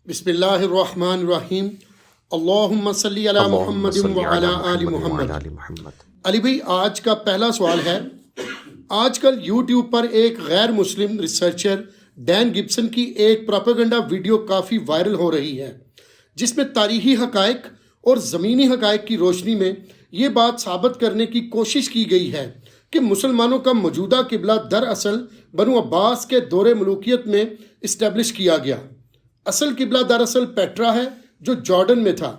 بسم اللہ الرحمن الرحیم، اللہم صلی علی محمد وعلی آل محمد۔ علی بھائی، آج کا پہلا سوال ہے، آج کل یوٹیوب پر ایک غیر مسلم ریسرچر ڈین گبسن کی ایک پروپیگنڈا ویڈیو کافی وائرل ہو رہی ہے، جس میں تاریخی حقائق اور زمینی حقائق کی روشنی میں یہ بات ثابت کرنے کی کوشش کی گئی ہے کہ مسلمانوں کا موجودہ قبلہ دراصل بنو عباس کے دور ملوکیت میں اسٹیبلش کیا گیا۔ اصل قبلہ دراصل پیٹرا ہے جو جارڈن میں تھا۔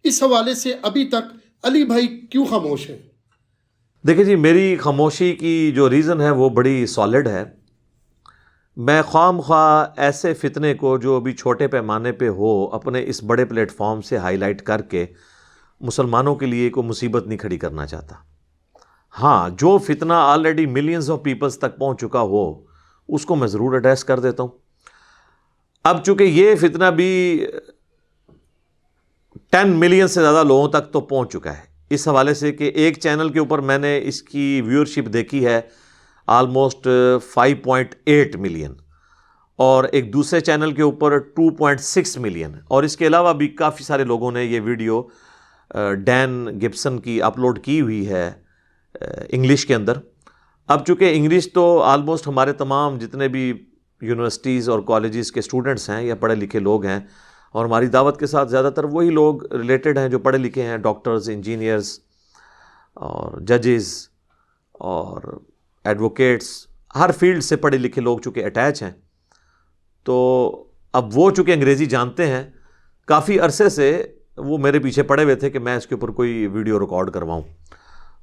اس حوالے سے ابھی تک علی بھائی کیوں خاموش ہیں؟ دیکھیں جی، میری خاموشی کی جو ریزن ہے وہ بڑی سالڈ ہے۔ میں خواہ ایسے فتنے کو جو ابھی چھوٹے پیمانے پہ ہو اپنے اس بڑے پلیٹ فارم سے ہائی لائٹ کر کے مسلمانوں کے لیے کوئی مصیبت نہیں کھڑی کرنا چاہتا۔ ہاں، جو فتنہ آلریڈی ملینز آف پیپلز تک پہنچ چکا ہو اس کو میں ضرور ایڈریس کر دیتا ہوں۔ اب چونکہ یہ فتنہ بھی 10 ملین سے زیادہ لوگوں تک تو پہنچ چکا ہے، اس حوالے سے کہ ایک چینل کے اوپر میں نے اس کی ویورشپ دیکھی ہے آلموسٹ 5.8 ملین، اور ایک دوسرے چینل کے اوپر 2.6 ملین، اور اس کے علاوہ بھی کافی سارے لوگوں نے یہ ویڈیو ڈین گبسن کی اپلوڈ کی ہوئی ہے انگلش کے اندر۔ اب چونکہ انگلش تو آلموسٹ ہمارے تمام جتنے بھی یونیورسٹیز اور کالجز کے اسٹوڈنٹس ہیں یا پڑھے لکھے لوگ ہیں، اور ہماری دعوت کے ساتھ زیادہ تر وہی لوگ ریلیٹڈ ہیں جو پڑھے لکھے ہیں، ڈاکٹرز، انجینئرز اور ججز اور ایڈوکیٹس، ہر فیلڈ سے پڑھے لکھے لوگ چونکہ اٹیچ ہیں، تو اب وہ چونکہ انگریزی جانتے ہیں، کافی عرصے سے وہ میرے پیچھے پڑے ہوئے تھے کہ میں اس کے اوپر کوئی ویڈیو ریکارڈ کرواؤں،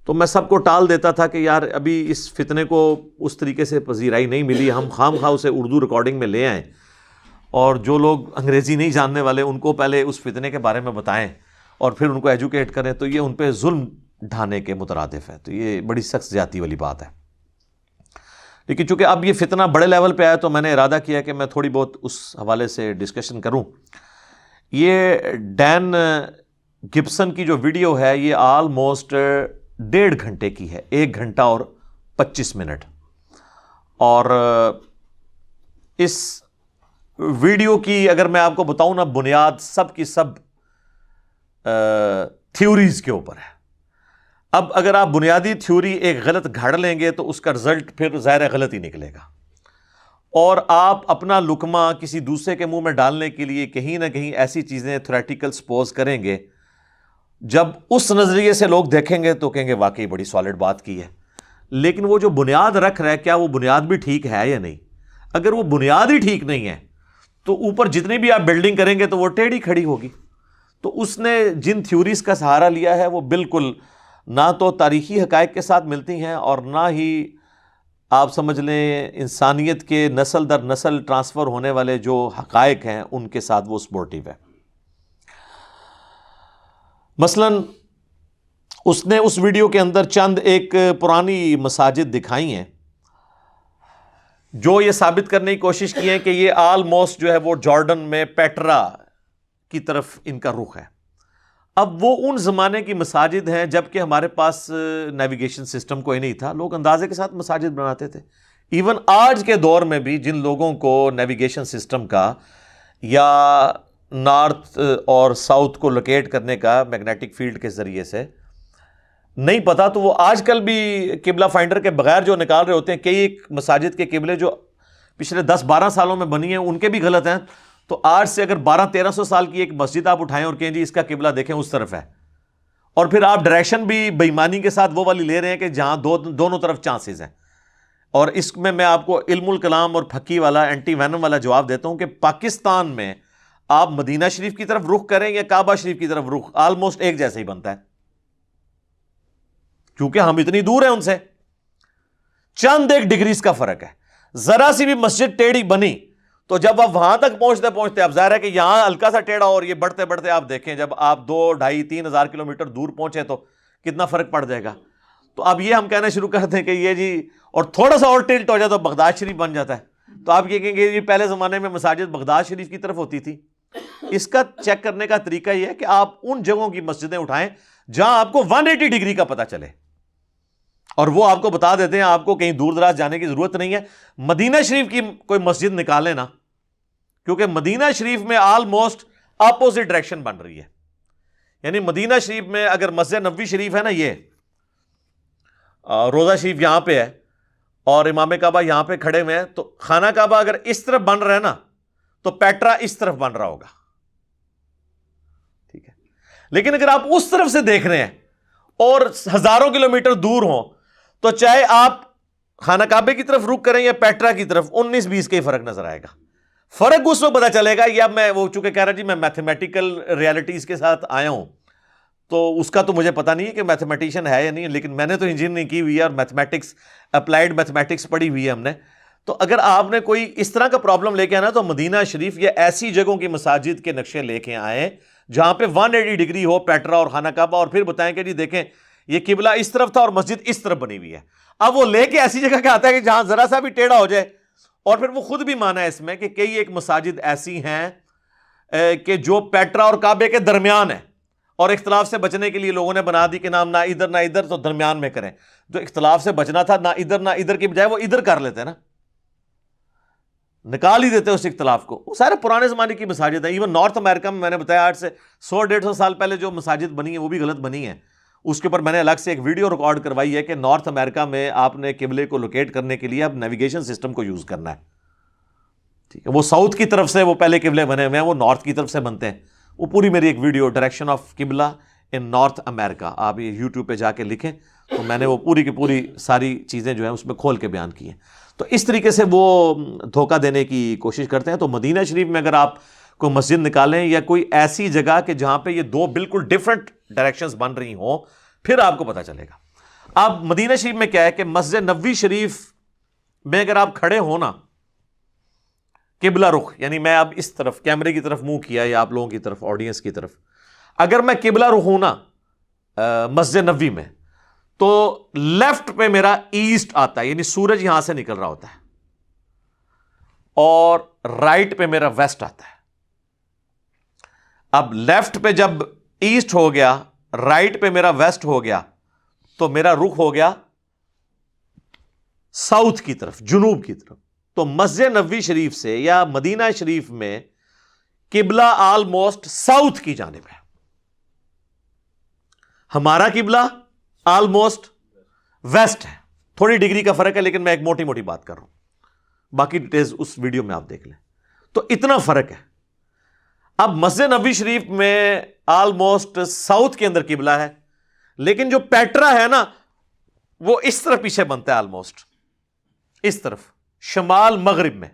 تو میں سب کو ٹال دیتا تھا کہ یار ابھی اس فتنے کو اس طریقے سے پذیرائی نہیں ملی، ہم خواہ اسے اردو ریکارڈنگ میں لے آئیں، اور جو لوگ انگریزی نہیں جاننے والے ان کو پہلے اس فتنے کے بارے میں بتائیں اور پھر ان کو ایجوکیٹ کریں، تو یہ ان پہ ظلم ڈھانے کے مترادف ہے، تو یہ بڑی سخت زیادتی والی بات ہے۔ لیکن چونکہ اب یہ فتنہ بڑے لیول پہ آیا تو میں نے ارادہ کیا کہ میں تھوڑی بہت اس حوالے سے ڈسکشن کروں۔ یہ ڈین گبسن کی جو ویڈیو ہے یہ آلموسٹ 1.5 گھنٹے کی ہے، 1 گھنٹہ اور 25 منٹ، اور اس ویڈیو کی اگر میں آپ کو بتاؤں نا، بنیاد سب کی سب تھیوریز کے اوپر ہے۔ اب اگر آپ بنیادی تھیوری ایک غلط گھڑ لیں گے تو اس کا رزلٹ پھر ظاہر غلط ہی نکلے گا، اور آپ اپنا لقمہ کسی دوسرے کے منہ میں ڈالنے کے لیے کہیں نہ کہیں ایسی چیزیں تھیوریٹیکل سپوز کریں گے، جب اس نظریے سے لوگ دیکھیں گے تو کہیں گے واقعی بڑی سالڈ بات کی ہے، لیکن وہ جو بنیاد رکھ رہا ہے کیا وہ بنیاد بھی ٹھیک ہے یا نہیں؟ اگر وہ بنیاد ہی ٹھیک نہیں ہے تو اوپر جتنی بھی آپ بلڈنگ کریں گے تو وہ ٹیڑھی کھڑی ہوگی۔ تو اس نے جن تھیوریز کا سہارا لیا ہے وہ بالکل نہ تو تاریخی حقائق کے ساتھ ملتی ہیں، اور نہ ہی آپ سمجھ لیں انسانیت کے نسل در نسل ٹرانسفر ہونے والے جو حقائق ہیں ان کے ساتھ وہ سپورٹیو ہے۔ مثلا اس نے اس ویڈیو کے اندر چند ایک پرانی مساجد دکھائی ہیں جو یہ ثابت کرنے کی کوشش کی ہے کہ یہ آلموسٹ جو ہے وہ جارڈن میں پیٹرا کی طرف ان کا رخ ہے۔ اب وہ ان زمانے کی مساجد ہیں جبکہ ہمارے پاس نیویگیشن سسٹم کوئی نہیں تھا، لوگ اندازے کے ساتھ مساجد بناتے تھے۔ ایون آج کے دور میں بھی جن لوگوں کو نیویگیشن سسٹم کا یا نارتھ اور ساؤتھ کو لوکیٹ کرنے کا میگنیٹک فیلڈ کے ذریعے سے نہیں پتا، تو وہ آج کل بھی قبلہ فائنڈر کے بغیر جو نکال رہے ہوتے ہیں، کئی ایک مساجد کے قبلے جو پچھلے 10-12 سالوں میں بنی ہیں ان کے بھی غلط ہیں، تو آج سے اگر 1200-1300 سال کی ایک مسجد آپ اٹھائیں اور کہیں جی اس کا قبلہ دیکھیں اس طرف ہے، اور پھر آپ ڈائریکشن بھی بے ایمانی کے ساتھ وہ والی لے رہے ہیں کہ جہاں دونوں طرف چانسز ہیں، اور اس میں آپ کو علم الکلام اور پھکی والا اینٹی وینم والا جواب دیتا ہوں کہ پاکستان میں آپ مدینہ شریف کی طرف رخ کریں یا کعبہ شریف کی طرف رخ، آلموسٹ ایک جیسا ہی بنتا ہے، کیونکہ ہم اتنی دور ہیں ان سے، چند ایک ڈگریز کا فرق ہے۔ ذرا سی بھی مسجد ٹیڑھی بنی تو جب آپ وہاں تک پہنچتے اب ظاہر ہے کہ یہاں ہلکا سا ٹیڑھا، اور یہ بڑھتے بڑھتے آپ دیکھیں جب آپ 2-2.5-3 ہزار کلومیٹر دور پہنچے تو کتنا فرق پڑ جائے گا۔ تو اب یہ ہم کہنا شروع کرتے ہیں کہ یہ جی، اور تھوڑا سا اور ٹلٹ ہو جائے تو بغداد شریف بن جاتا ہے، تو آپ یہ کہیں گے یہ پہلے زمانے میں مساجد بغداد شریف کی طرف ہوتی تھی۔ اس کا چیک کرنے کا طریقہ یہ ہے کہ آپ ان جگہوں کی مسجدیں اٹھائیں جہاں آپ کو 180 ڈگری کا پتہ چلے، اور وہ آپ کو بتا دیتے ہیں، آپ کو کہیں دور دراز جانے کی ضرورت نہیں ہے۔ مدینہ شریف کی کوئی مسجد نکالیں نا، کیونکہ مدینہ شریف میں آلموسٹ اپوزٹ ڈائریکشن بن رہی ہے. یعنی مدینہ شریف میں اگر مسجد نبوی شریف ہے نا، یہ روضہ شریف یہاں پہ ہے اور امام کعبہ یہاں پہ کھڑے ہوئے ہیں، تو خانہ کعبہ اگر اس طرف بن رہا ہے نا تو پیٹرا اس طرف بن رہا ہوگا. ٹھیک ہے. لیکن اگر آپ اس طرف سے دیکھ رہے ہیں اور ہزاروں کلومیٹر دور ہوں تو چاہے آپ خانہ کعبے کی طرف رخ کریں یا پیٹرا کی طرف، 19-20 کا ہی فرق نظر آئے گا. فرق اس وقت پتا چلے گا. یا میں وہ چونکہ کہہ رہا جی میں میتھمیٹیکل ریالٹیز کے ساتھ آیا ہوں، تو اس کا تو مجھے پتا نہیں ہے کہ میتھمیٹیشین ہے یا نہیں، لیکن میں نے تو انجینئرنگ کی ہوئی ہے اور میتھمیٹکس، اپلائیڈ میتھمیٹکس پڑھی ہوئی ہے ہم نے. تو اگر آپ نے کوئی اس طرح کا پرابلم لے کے آنا تو مدینہ شریف یا ایسی جگہوں کی مساجد کے نقشے لے کے آئیں جہاں پہ 180 ڈگری ہو پیٹرا اور خانہ کعبہ، اور پھر بتائیں کہ جی دیکھیں یہ قبلہ اس طرف تھا اور مسجد اس طرف بنی ہوئی ہے. اب وہ لے کے ایسی جگہ کا آتا ہے کہ جہاں ذرا سا بھی ٹیڑھا ہو جائے. اور پھر وہ خود بھی مانا ہے اس میں کہ کئی ایک مساجد ایسی ہیں کہ جو پیٹرا اور کعبے کے درمیان ہے، اور اختلاف سے بچنے کے لیے لوگوں نے بنا دی کہ نام نہ ادھر نہ ادھر، تو درمیان میں کریں. جو اختلاف سے بچنا تھا نہ ادھر کی بجائے وہ ادھر کر لیتے نا، نکال ہی دیتے اس اختلاف کو. وہ سارے پرانے زمانے کی مساجد ہیں. ایون نارتھ امریکہ میں نے بتایا 8 سے 100-150 سال پہلے جو مساجد بنی ہیں وہ بھی غلط بنی ہیں. اس کے اوپر میں نے الگ سے ایک ویڈیو ریکارڈ کروائی ہے کہ نارتھ امریکہ میں آپ نے قبلے کو لوکیٹ کرنے کے لیے اب نیویگیشن سسٹم کو یوز کرنا ہے. ٹھیک ہے. وہ ساؤتھ کی طرف سے وہ پہلے قبلے بنے ہوئے ہیں، وہ نارتھ کی طرف سے بنتے ہیں. وہ پوری میری ایک ویڈیو ڈائریکشن آف قبلہ ان نارتھ امریکہ، آپ یہ یوٹیوب پہ جا کے لکھیں تو میں نے وہ پوری کی پوری ساری چیزیں جو ہیں اس میں کھول کے بیان کی ہیں. تو اس طریقے سے وہ دھوکہ دینے کی کوشش کرتے ہیں. تو مدینہ شریف میں اگر آپ کو مسجد نکالیں یا کوئی ایسی جگہ کہ جہاں پہ یہ دو بالکل ڈفرنٹ ڈائریکشنز بن رہی ہوں، پھر آپ کو پتہ چلے گا. اب مدینہ شریف میں کیا ہے کہ مسجد نبوی شریف میں اگر آپ کھڑے ہو نا قبلہ رخ، یعنی میں اب اس طرف کیمرے کی طرف منہ کیا یا آپ لوگوں کی طرف آڈینس کی طرف، اگر میں قبلہ رخ ہوں نا مسجد نبوی میں، تو لیفٹ پہ میرا ایسٹ آتا ہے، یعنی سورج یہاں سے نکل رہا ہوتا ہے، اور رائٹ پہ میرا ویسٹ آتا ہے. اب لیفٹ پہ جب ایسٹ ہو گیا، رائٹ پہ میرا ویسٹ ہو گیا، تو میرا رخ ہو گیا ساؤتھ کی طرف، جنوب کی طرف. تو مسجد نبوی شریف سے یا مدینہ شریف میں قبلہ آلموسٹ ساؤتھ کی جانب ہے. ہمارا قبلہ آلموسٹ ویسٹ ہے. تھوڑی ڈگری کا فرق ہے، لیکن میں ایک موٹی موٹی بات کر رہا ہوں، باقی ڈیٹیلز اس ویڈیو میں آپ دیکھ لیں. تو اتنا فرق ہے. اب مسجد نبوی شریف میں آلموسٹ ساؤتھ کے اندر قبلہ ہے، لیکن جو پیٹرا ہے نا وہ اس طرف پیچھے بنتا ہے، آلموسٹ اس طرف شمال مغرب میں.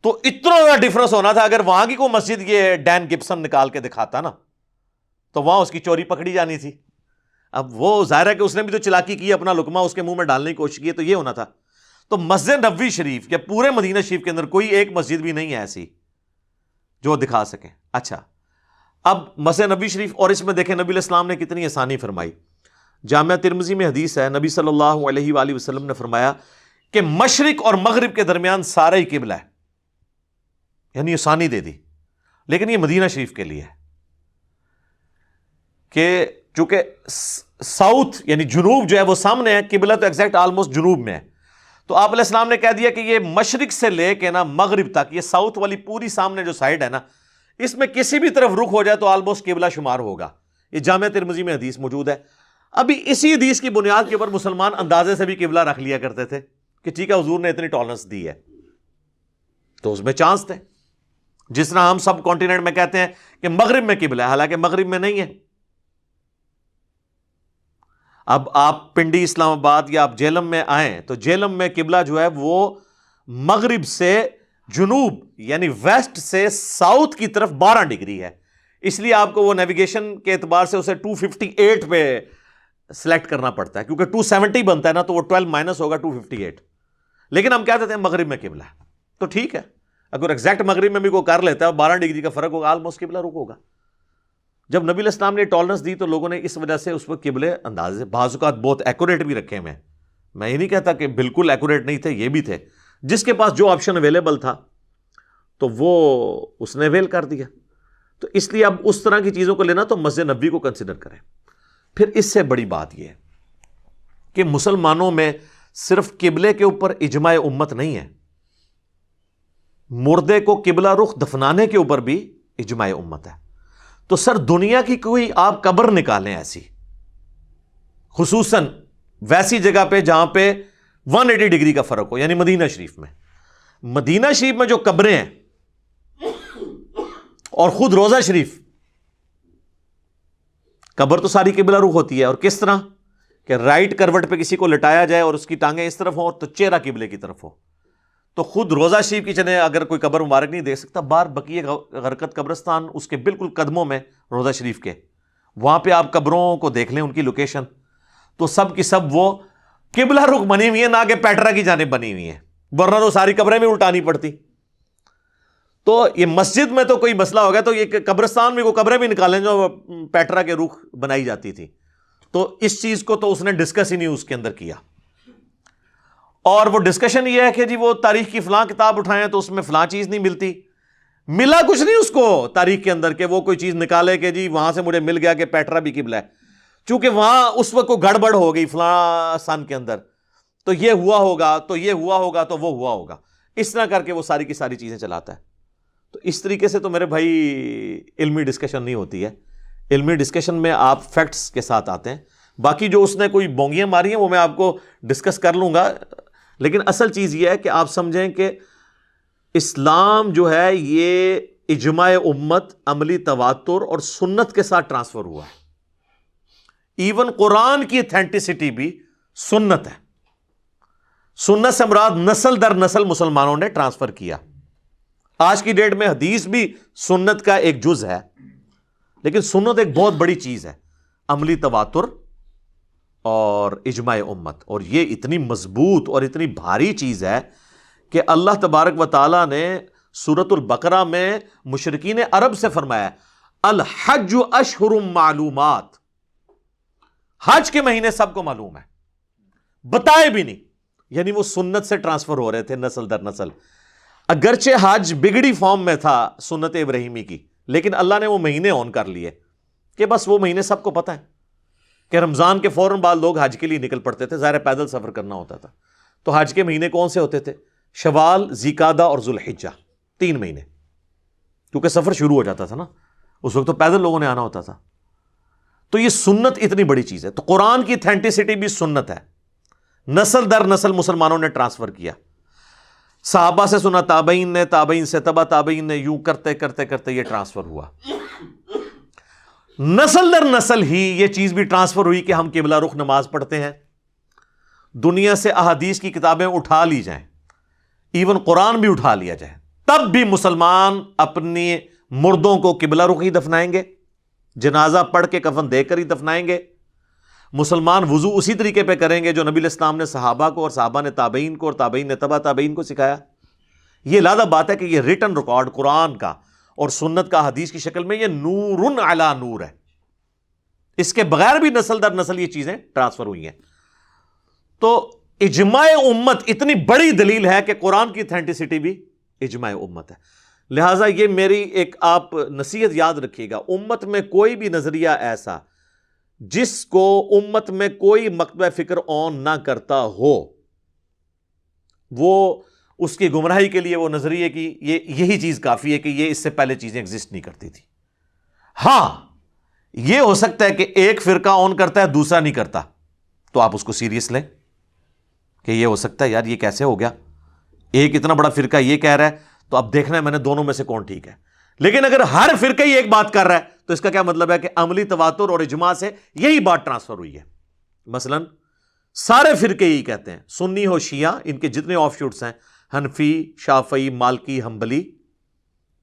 تو اتنا زیادہ ڈفرنس ہونا تھا. اگر وہاں کی کوئی مسجد یہ ڈین گبسن نکال کے دکھاتا نا تو وہاں اس کی چوری پکڑی جانی تھی. اب وہ ظاہر ہے کہ اس نے بھی تو چلاکی کی، اپنا لقمہ اس کے منہ میں ڈالنے کی کوشش کی، تو یہ ہونا تھا. تو مسجد نبوی شریف یا پورے مدینہ شریف کے اندر کوئی ایک مسجد بھی نہیں ہے ایسی جو دکھا سکیں. اچھا، اب مسجد نبوی شریف، اور اس میں دیکھیں نبی علیہ السلام نے کتنی آسانی فرمائی. جامعہ ترمذی میں حدیث ہے، نبی صلی اللہ علیہ وآلہ وسلم نے فرمایا کہ مشرق اور مغرب کے درمیان سارا ہی قبلہ ہے، یعنی آسانی دے دی. لیکن یہ مدینہ شریف کے لیے ہے کہ چونکہ ساؤتھ یعنی جنوب جو ہے وہ سامنے ہے، قبلہ تو ایگزیکٹ آلموسٹ جنوب میں ہے. تو آپ علیہ السلام نے کہہ دیا کہ یہ مشرق سے لے کے نا مغرب تک، یہ ساؤتھ والی پوری سامنے جو سائڈ ہے نا، اس میں کسی بھی طرف رخ ہو جائے تو آلموسٹ قبلہ شمار ہوگا. یہ جامعہ ترمذی میں حدیث موجود ہے. ابھی اسی حدیث کی بنیاد کے اوپر مسلمان اندازے سے بھی قبلہ رکھ لیا کرتے تھے کہ ٹھیک ہے حضور نے اتنی ٹالرنس دی ہے تو اس میں چانس تھے. جس طرح ہم سب کانٹیننٹ میں کہتے ہیں کہ مغرب میں قبلہ ہے، حالانکہ مغرب میں نہیں ہے. اب آپ پنڈی اسلام آباد یا آپ جیلم میں آئیں تو جیلم میں قبلہ جو ہے وہ مغرب سے جنوب یعنی ویسٹ سے ساؤتھ کی طرف 12 ڈگری ہے. اس لیے آپ کو وہ نیویگیشن کے اعتبار سے اسے 258 پہ سلیکٹ کرنا پڑتا ہے، کیونکہ 270 بنتا ہے نا تو وہ 12 مائنس ہوگا 258. لیکن ہم کیا کہتے ہیں مغرب میں قبلہ ہے. تو ٹھیک ہے، اگر ایگزیکٹ مغرب میں بھی کوئی کر لیتا ہے 12 ڈگری کا فرق ہوگا، آلموسٹ قبلہ رخ ہوگا. جب نبی علیہ السلام نے ٹالرنس دی تو لوگوں نے اس وجہ سے اس وقت قبلے اندازے بعض اوقات بہت ایکوریٹ بھی رکھے ہوئے ہیں. میں یہ نہیں کہتا کہ بالکل ایکوریٹ نہیں تھے، یہ بھی تھے. جس کے پاس جو آپشن اویلیبل تھا تو وہ اس نے اویل کر دیا. تو اس لیے اب اس طرح کی چیزوں کو لینا تو مسجد نبوی کو کنسیڈر کریں. پھر اس سے بڑی بات یہ ہے کہ مسلمانوں میں صرف قبلے کے اوپر اجماع امت نہیں ہے. مردے کو قبلہ رخ دفنانے کے اوپر بھی اجماع امت ہے. تو سر دنیا کی کوئی آپ قبر نکالیں ایسی، خصوصاً ویسی جگہ پہ جہاں پہ 180 ڈگری کا فرق ہو، یعنی مدینہ شریف میں. مدینہ شریف میں جو قبریں ہیں اور خود روضہ شریف، قبر تو ساری قبلہ رخ ہوتی ہے. اور کس طرح کہ رائٹ کروٹ پہ کسی کو لٹایا جائے اور اس کی ٹانگیں اس طرف ہوں تو چہرہ قبلے کی طرف ہو. تو خود روضہ شریف کی چلے اگر کوئی قبر مبارک نہیں دیکھ سکتا، باہر بقیہ غرقت قبرستان اس کے بالکل قدموں میں روضہ شریف کے، وہاں پہ آپ قبروں کو دیکھ لیں، ان کی لوکیشن تو سب کی سب وہ قبلہ رخ بنی ہوئی ہیں، نہ کہ پیٹرا کی جانب بنی ہوئی ہیں، ورنہ تو ساری قبریں بھی الٹانی پڑتی. تو یہ مسجد میں تو کوئی مسئلہ ہو گیا، تو یہ قبرستان میں کوئی قبریں بھی نکالیں جو پیٹرا کے رخ بنائی جاتی تھی. تو اس چیز کو تو اس نے ڈسکس ہی نہیں اس کے اندر کیا. اور وہ ڈسکشن یہ ہے کہ جی وہ تاریخ کی فلاں کتاب اٹھائیں تو اس میں فلاں چیز نہیں ملتی. ملا کچھ نہیں اس کو تاریخ کے اندر کہ وہ کوئی چیز نکالے کہ جی وہاں سے مجھے مل گیا کہ پیٹرا بھی قبلہ ہے، چونکہ وہاں اس وقت کوئی گڑبڑ ہو گئی فلاں سن کے اندر، تو یہ ہوا ہوگا تو یہ ہوا ہوگا تو وہ ہوا ہوگا، اس طرح کر کے وہ ساری کی ساری چیزیں چلاتا ہے. تو اس طریقے سے تو میرے بھائی علمی ڈسکشن نہیں ہوتی ہے. علمی ڈسکشن میں آپ فیکٹس کے ساتھ آتے ہیں. باقی جو اس نے کوئی بونگیاں ماری ہیں وہ میں آپ کو ڈسکس کر لوں گا، لیکن اصل چیز یہ ہے کہ آپ سمجھیں کہ اسلام جو ہے یہ اجماع امت، عملی تواتر اور سنت کے ساتھ ٹرانسفر ہوا ہے. ایون قرآن کی اتھینٹسٹی بھی سنت ہے. سنت سے مراد نسل در نسل مسلمانوں نے ٹرانسفر کیا. آج کی ڈیٹ میں حدیث بھی سنت کا ایک جز ہے، لیکن سنت ایک بہت بڑی چیز ہے، عملی تواتر اور اجماع امت. اور یہ اتنی مضبوط اور اتنی بھاری چیز ہے کہ اللہ تبارک و تعالیٰ نے سورۃ البقرہ میں مشرکین عرب سے فرمایا الحج اشہر معلومات، حج کے مہینے سب کو معلوم ہے، بتائے بھی نہیں. یعنی وہ سنت سے ٹرانسفر ہو رہے تھے نسل در نسل. اگرچہ حج بگڑی فارم میں تھا سنت ابراہیمی کی، لیکن اللہ نے وہ مہینے آن کر لیے کہ بس وہ مہینے سب کو پتہ ہے کہ رمضان کے فوراً بعد لوگ حج کے لیے نکل پڑتے تھے، ظاہر پیدل سفر کرنا ہوتا تھا. تو حج کے مہینے کون سے ہوتے تھے؟ شوال، ذیقعدہ اور ذوالحجہ، 3 مہینے، کیونکہ سفر شروع ہو جاتا تھا نا اس وقت، تو پیدل لوگوں نے آنا ہوتا تھا. تو یہ سنت اتنی بڑی چیز ہے. تو قرآن کی اتھینٹسٹی بھی سنت ہے، نسل در نسل مسلمانوں نے ٹرانسفر کیا. صحابہ سے سنا، تابعین نے، تابعین سے تبع تابعین نے، یوں کرتے کرتے کرتے یہ ٹرانسفر ہوا. نسل در نسل ہی یہ چیز بھی ٹرانسفر ہوئی کہ ہم قبلہ رخ نماز پڑھتے ہیں. دنیا سے احادیث کی کتابیں اٹھا لی جائیں، ایون قرآن بھی اٹھا لیا جائے، تب بھی مسلمان اپنی مردوں کو قبلہ رخ ہی دفنائیں گے، جنازہ پڑھ کے کفن دے کر ہی دفنائیں گے. مسلمان وضو اسی طریقے پہ کریں گے جو نبی علیہ السلام نے صحابہ کو اور صحابہ نے تابعین کو اور تابعین نے تبع تابعین کو سکھایا. یہ لادہ بات ہے کہ یہ ریٹن ریکارڈ قرآن کا اور سنت کا حدیث کی شکل میں یہ نور علی نور ہے. اس کے بغیر بھی نسل در نسل یہ چیزیں ٹرانسفر ہوئی ہیں. تو اجماع امت اتنی بڑی دلیل ہے کہ قرآن کی اتھینٹسٹی بھی اجماع امت ہے. لہٰذا یہ میری ایک آپ نصیحت یاد رکھیے گا، امت میں کوئی بھی نظریہ ایسا جس کو امت میں کوئی مکتبہ فکر آن نہ کرتا ہو، وہ اس کی گمراہی کے لیے وہ نظریے کی یہی چیز کافی ہے کہ یہ اس سے پہلے چیزیں ایگزسٹ نہیں کرتی تھی. ہاں یہ ہو سکتا ہے کہ ایک فرقہ آن کرتا ہے دوسرا نہیں کرتا، تو آپ اس کو سیریس لیں کہ یہ ہو سکتا ہے یار یہ کیسے ہو گیا، ایک اتنا بڑا فرقہ یہ کہہ رہا ہے تو اب دیکھنا ہے میں نے دونوں میں سے کون ٹھیک ہے. لیکن اگر ہر فرقہ ہی ایک بات کر رہا ہے تو اس کا کیا مطلب ہے کہ عملی تواتر اور اجماع سے یہی بات ٹرانسفر ہوئی ہے. مثلا سارے فرقے یہی کہتے ہیں، سنی ہو شیعہ، ان کے جتنے آف شوٹس ہیں، حنفی، شافعی، مالکی، حنبلی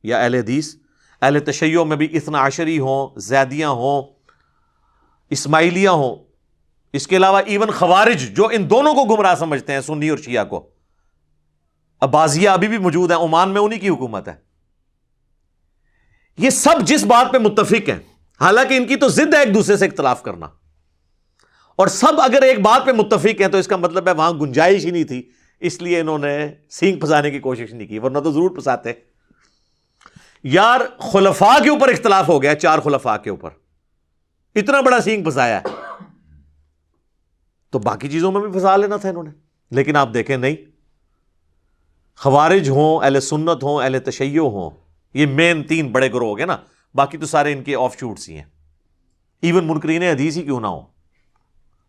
یا اہل حدیث، اہل تشیع میں بھی اثنا عشری ہوں، زیدیاں ہوں، اسماعیلیہ ہوں، اس کے علاوہ ایون خوارج جو ان دونوں کو گمراہ سمجھتے ہیں، سنی اور شیعہ کو. عباسیہ ابھی بھی موجود ہیں، عمان میں انہی کی حکومت ہے. یہ سب جس بات پہ متفق ہیں، حالانکہ ان کی تو ضد ہے ایک دوسرے سے اختلاف کرنا، اور سب اگر ایک بات پہ متفق ہیں تو اس کا مطلب ہے وہاں گنجائش ہی نہیں تھی، اس لیے انہوں نے سینگ پھنسانے کی کوشش نہیں کی، ورنہ تو ضرور پھنساتے. یار خلفاء کے اوپر اختلاف ہو گیا، 4 خلفاء کے اوپر اتنا بڑا سینگ پھنسایا ہے تو باقی چیزوں میں بھی پھنسا لینا تھا انہوں نے. لیکن آپ دیکھیں نہیں، خوارج ہوں، اہل سنت ہوں، اہل تشیع ہوں، یہ مین 3 بڑے گروہ ہو گئے نا، باقی تو سارے ان کے آف شوٹس ہی ہیں. ایون منکرین حدیث ہی کیوں نہ ہو،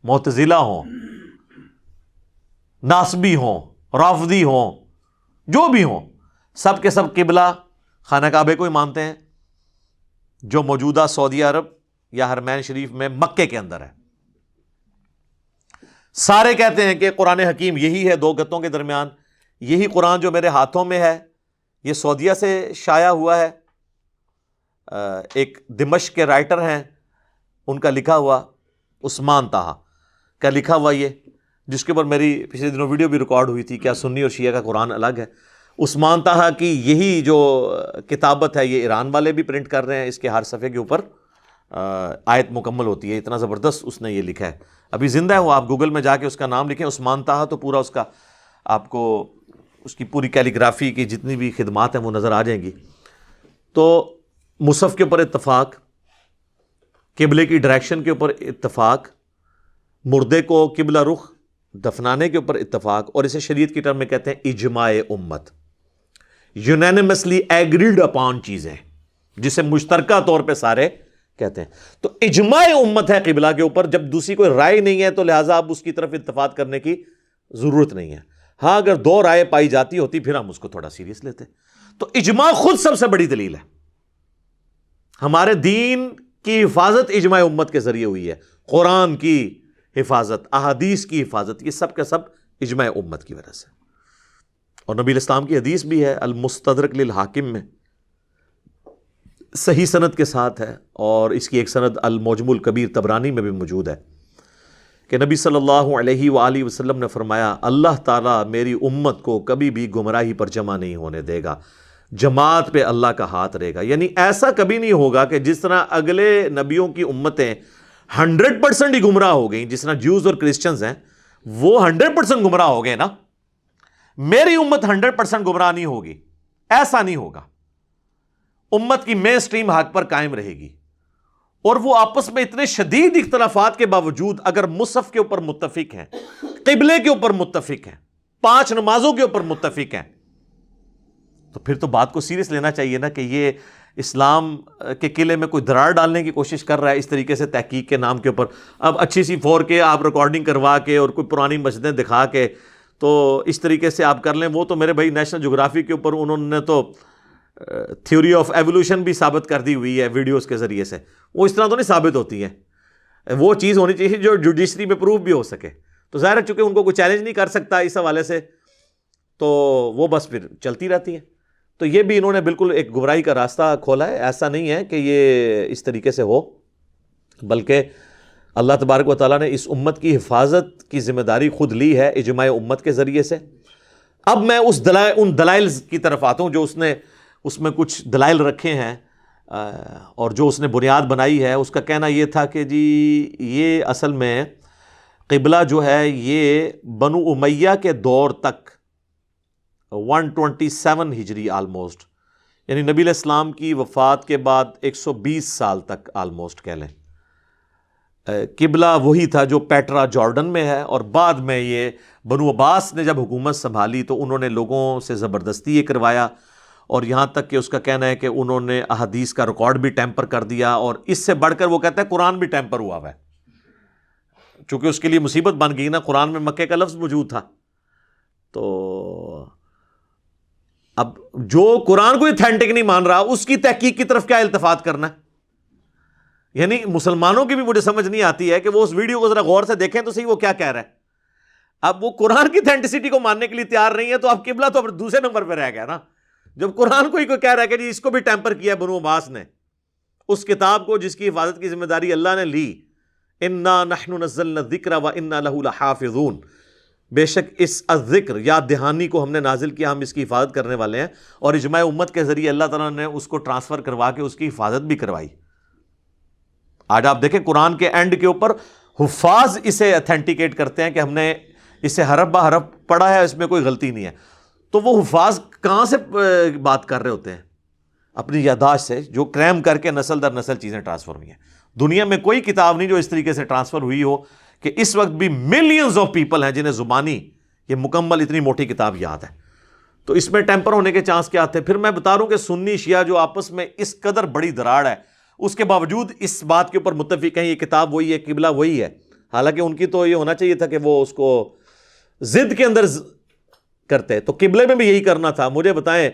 معتزلہ ہوں، ناصبی ہوں، رافضی ہوں، جو بھی ہوں، سب کے سب قبلہ خانہ کعبے کو ہی مانتے ہیں، جو موجودہ سعودی عرب یا حرمین شریف میں مکے کے اندر ہے. سارے کہتے ہیں کہ قرآن حکیم یہی ہے 2 گتوں کے درمیان. یہی قرآن جو میرے ہاتھوں میں ہے یہ سعودیہ سے شائع ہوا ہے. ایک دمشق کے رائٹر ہیں، ان کا لکھا ہوا، عثمان طٰہٰ کا لکھا ہوا یہ، جس کے اوپر میری پچھلے دنوں ویڈیو بھی ریکارڈ ہوئی تھی، کیا سنی اور شیعہ کا قرآن الگ ہے. عثمان طٰہٰ کی یہی جو کتابت ہے یہ ایران والے بھی پرنٹ کر رہے ہیں. اس کے ہر صفحے کے اوپر آیت مکمل ہوتی ہے. اتنا زبردست اس نے یہ لکھا ہے، ابھی زندہ ہے وہ. آپ گوگل میں جا کے اس کا نام لکھیں عثمان طٰہٰ تو پورا اس کا آپ کو اس کی پوری کیلیگرافی کی جتنی بھی خدمات ہیں وہ نظر آ جائیں گی. تو مصحف کے اوپر اتفاق، قبلے کی ڈائریکشن کے اوپر اتفاق، مردے کو قبلہ رخ دفنانے کے اوپر اتفاق، اور اسے شریعت کی ٹرم میں کہتے ہیں اجماع امت، یونینیمسلی ایگریڈ اپان چیزیں جسے مشترکہ طور پہ سارے کہتے ہیں. تو اجماع امت ہے قبلہ کے اوپر. جب دوسری کوئی رائے نہیں ہے تو لہٰذا اب اس کی طرف اتفاق کرنے کی ضرورت نہیں ہے. ہاں اگر 2 رائے پائی جاتی ہوتی پھر ہم اس کو تھوڑا سیریس لیتے. تو اجماع خود سب سے بڑی دلیل ہے. ہمارے دین کی حفاظت اجماع امت کے ذریعے ہوئی ہے. قرآن کی حفاظت، احادیث کی حفاظت، یہ سب کا سب اجماع امت کی وجہ سے. اور نبی الاسلام کی حدیث بھی ہے المستدرک للحاکم میں، صحیح سند کے ساتھ ہے، اور اس کی ایک سند المعجم الکبیر طبرانی میں بھی موجود ہے کہ نبی صلی اللہ علیہ وآلہ وسلم نے فرمایا اللہ تعالیٰ میری امت کو کبھی بھی گمراہی پر جمع نہیں ہونے دے گا، جماعت پہ اللہ کا ہاتھ رہے گا. یعنی ایسا کبھی نہیں ہوگا کہ جس طرح اگلے نبیوں کی امتیں 100% ہی گمراہ ہو گئیں، جس طرح جوز اور کرسچنز ہیں وہ 100% گمراہ ہو گئے نا، میری امت 100% گمراہ نہیں ہوگی، ایسا نہیں ہوگا. امت کی مین سٹریم حق پر قائم رہے گی، اور وہ آپس میں اتنے شدید اختلافات کے باوجود اگر مصحف کے اوپر متفق ہیں، قبلے کے اوپر متفق ہیں، 5 نمازوں کے اوپر متفق ہیں، تو پھر تو بات کو سیریس لینا چاہیے نا کہ یہ اسلام کے قلعے میں کوئی درار ڈالنے کی کوشش کر رہا ہے اس طریقے سے تحقیق کے نام کے اوپر. اب اچھی سی 4K آپ ریکارڈنگ کروا کے اور کوئی پرانی مسجدیں دکھا کے تو اس طریقے سے آپ کر لیں. وہ تو میرے بھائی نیشنل جغرافی کے اوپر انہوں نے تو تھیوری آف ایوولوشن بھی ثابت کر دی ہوئی ہے ویڈیوز کے ذریعے سے. وہ اس طرح تو نہیں ثابت ہوتی ہیں، وہ چیز ہونی چاہیے جو جوڈیشری میں پروف بھی ہو سکے. تو ظاہر ہے چونکہ ان کو کوئی چیلنج نہیں کر سکتا اس حوالے سے، تو وہ بس پھر چلتی رہتی ہیں. تو یہ بھی انہوں نے بالکل ایک گمراہی کا راستہ کھولا ہے. ایسا نہیں ہے کہ یہ اس طریقے سے ہو، بلکہ اللہ تبارک و تعالیٰ نے اس امت کی حفاظت کی ذمہ داری خود لی ہے اجماع امت کے ذریعے سے. اب میں ان دلائل کی طرف آتا ہوں جو اس میں کچھ دلائل رکھے ہیں، اور جو اس نے بنیاد بنائی ہے. اس کا کہنا یہ تھا کہ جی یہ اصل میں قبلہ جو ہے یہ بنو امیہ کے دور تک 127 ہجری آلموسٹ، یعنی نبی علیہ السلام کی وفات کے بعد 120 سال تک آلموسٹ کہہ لیں، قبلہ وہی تھا جو پیٹرا جارڈن میں ہے. اور بعد میں یہ بنو عباس نے جب حکومت سنبھالی تو انہوں نے لوگوں سے زبردستی یہ کروایا، اور یہاں تک کہ اس کا کہنا ہے کہ انہوں نے احادیث کا ریکارڈ بھی ٹیمپر کر دیا، اور اس سے بڑھ کر وہ کہتا ہے قرآن بھی ٹیمپر ہوا ہے، چونکہ اس کے لیے مصیبت بن گئی نا، قرآن میں مکے کا لفظ موجود تھا. تو اب جو قرآن کو ایتھینٹک نہیں مان رہا اس کی تحقیق کی طرف کیا التفات کرنا ہے؟ یعنی مسلمانوں کی بھی مجھے سمجھ نہیں آتی ہے کہ وہ اس ویڈیو کو ذرا غور سے دیکھیں تو صحیح وہ کیا کہہ رہا ہے. اب وہ قرآن کی ایتھینٹسٹی کو ماننے کے لیے تیار نہیں ہے تو اب قبلہ تو دوسرے نمبر پہ رہ گیا نا. جب قرآن کو ہی کوئی کہہ رہا ہے کہ جی اس کو بھی ٹیمپر کیا بنو عباس نے، اس کتاب کو جس کی حفاظت کی ذمہ داری اللہ نے لی، انا نحن نزلنا الذکر وانا لہ لحافظون، بے شک اس الذکر یاد دہانی کو ہم نے نازل کیا، ہم اس کی حفاظت کرنے والے ہیں. اور اجماع امت کے ذریعے اللہ تعالیٰ نے اس کو ٹرانسفر کروا کے اس کی حفاظت بھی کروائی. آج آپ دیکھیں قرآن کے اینڈ کے اوپر حفاظ اسے اتھینٹیکیٹ کرتے ہیں کہ ہم نے اسے حرف بہ حرف پڑھا ہے، اس میں کوئی غلطی نہیں ہے. تو وہ حفاظ کہاں سے بات کر رہے ہوتے ہیں؟ اپنی یادداشت سے، جو کریم کر کے نسل در نسل چیزیں ٹرانسفر ہوئی ہیں. دنیا میں کوئی کتاب نہیں جو اس طریقے سے ٹرانسفر ہوئی ہو کہ اس وقت بھی ملینز آف پیپل ہیں جنہیں زبانی یہ مکمل اتنی موٹی کتاب یاد ہے. تو اس میں ٹیمپر ہونے کے چانس کیا تھے؟ پھر میں بتا رہا ہوں کہ سنی شیعہ جو آپس میں اس قدر بڑی دراڑ ہے، اس کے باوجود اس بات کے اوپر متفق ہیں یہ کتاب وہی ہے، قبلہ وہی ہے. حالانکہ ان کی تو یہ ہونا چاہیے تھا کہ وہ اس کو ضد کے اندر کرتے، تو قبلے میں بھی یہی کرنا تھا. مجھے بتائیں،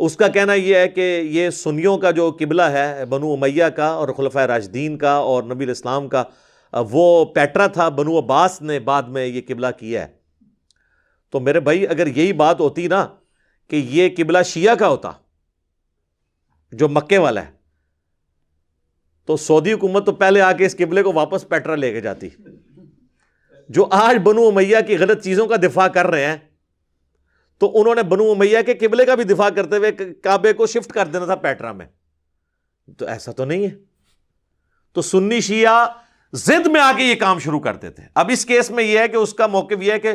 اس کا کہنا یہ ہے کہ یہ سنیوں کا جو قبلہ ہے بنو امیہ کا اور خلفائے راشدین کا اور نبی الاسلام کا، وہ پیٹرا تھا، بنو عباس نے بعد میں یہ قبلہ کیا ہے. تو میرے بھائی اگر یہی بات ہوتی نا کہ یہ قبلہ شیعہ کا ہوتا جو مکے والا ہے، تو سعودی حکومت تو پہلے آ کے اس قبلے کو واپس پیٹرا لے کے جاتی. جو آج بنو امیہ کی غلط چیزوں کا دفاع کر رہے ہیں، تو انہوں نے بنو امیہ کے قبلے کا بھی دفاع کرتے ہوئے کعبے کو شفٹ کر دینا تھا پیٹرا میں. تو ایسا تو نہیں ہے. تو سنی شیعہ ضد میں آ کے یہ کام شروع کرتے تھے. اب اس کیس میں یہ ہے کہ اس کا موقف یہ ہے کہ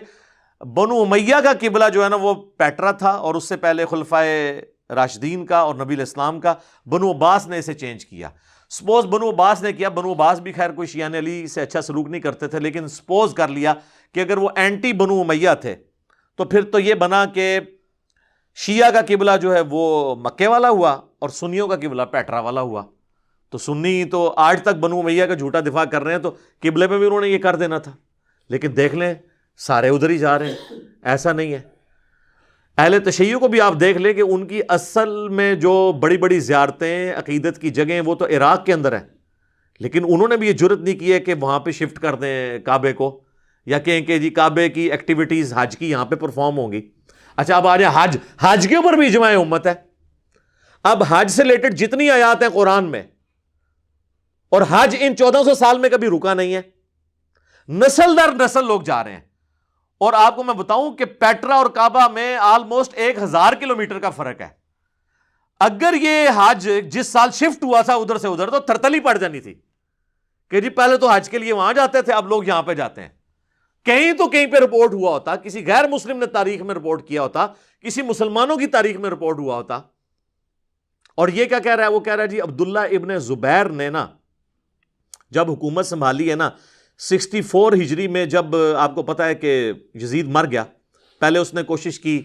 بنو امیہ کا قبلہ جو ہے نا وہ پیٹرا تھا، اور اس سے پہلے خلفائے راشدین کا اور نبی الاسلام کا. بنو عباس نے اسے چینج کیا. سپوز بنو عباس نے کیا، بنو عباس بھی خیر کوئی شیعہ علی سے اچھا سلوک نہیں کرتے تھے، لیکن سپوز کر لیا کہ اگر وہ اینٹی بنو امیہ تھے تو پھر تو یہ بنا کہ شیعہ کا قبلہ جو ہے وہ مکے والا ہوا اور سنیوں کا قبلہ پیٹرا والا ہوا. تو سنی تو آج تک بنو امیہ کا جھوٹا دفاع کر رہے ہیں، تو قبلے میں بھی انہوں نے یہ کر دینا تھا. لیکن دیکھ لیں سارے ادھر ہی جا رہے ہیں. ایسا نہیں ہے. اہل تشیع کو بھی آپ دیکھ لیں کہ ان کی اصل میں جو بڑی بڑی زیارتیں عقیدت کی جگہیں وہ تو عراق کے اندر ہیں، لیکن انہوں نے بھی یہ جرت نہیں کی ہے کہ وہاں پہ شفٹ کر دیں کعبے کو، یا کہیں کہ جی کعبے کی ایکٹیویٹیز حج کی یہاں پہ پرفارم ہوں گی. اچھا اب آ جائیں حج کے اوپر بھی اجماع امت ہے. اب حج سے ریلیٹڈ جتنی آیات ہیں قرآن میں، اور حج ان 1400 سال میں کبھی رکا نہیں ہے، نسل در نسل لوگ جا رہے ہیں. اور آپ کو میں بتاؤں کہ پیٹرا اور کعبہ میں آلموسٹ 1000 کلومیٹر کا فرق ہے. اگر یہ حج جس سال شفٹ ہوا تھا ادھر سے ادھر تو ترتلی پڑ جانی تھی کہ جی پہلے تو حج کے لیے وہاں جاتے تھے، اب لوگ یہاں پہ جاتے ہیں. کہیں تو کہیں پہ رپورٹ ہوا ہوتا، کسی غیر مسلم نے تاریخ میں رپورٹ کیا ہوتا، کسی مسلمانوں کی تاریخ میں رپورٹ ہوا ہوتا. اور یہ کیا کہہ رہا ہے؟ وہ کہہ رہا ہے جی عبداللہ ابن زبیر نے نا جب حکومت سنبھالی ہے نا 64 ہجری میں، جب آپ کو پتا ہے کہ یزید مر گیا، پہلے اس نے کوشش کی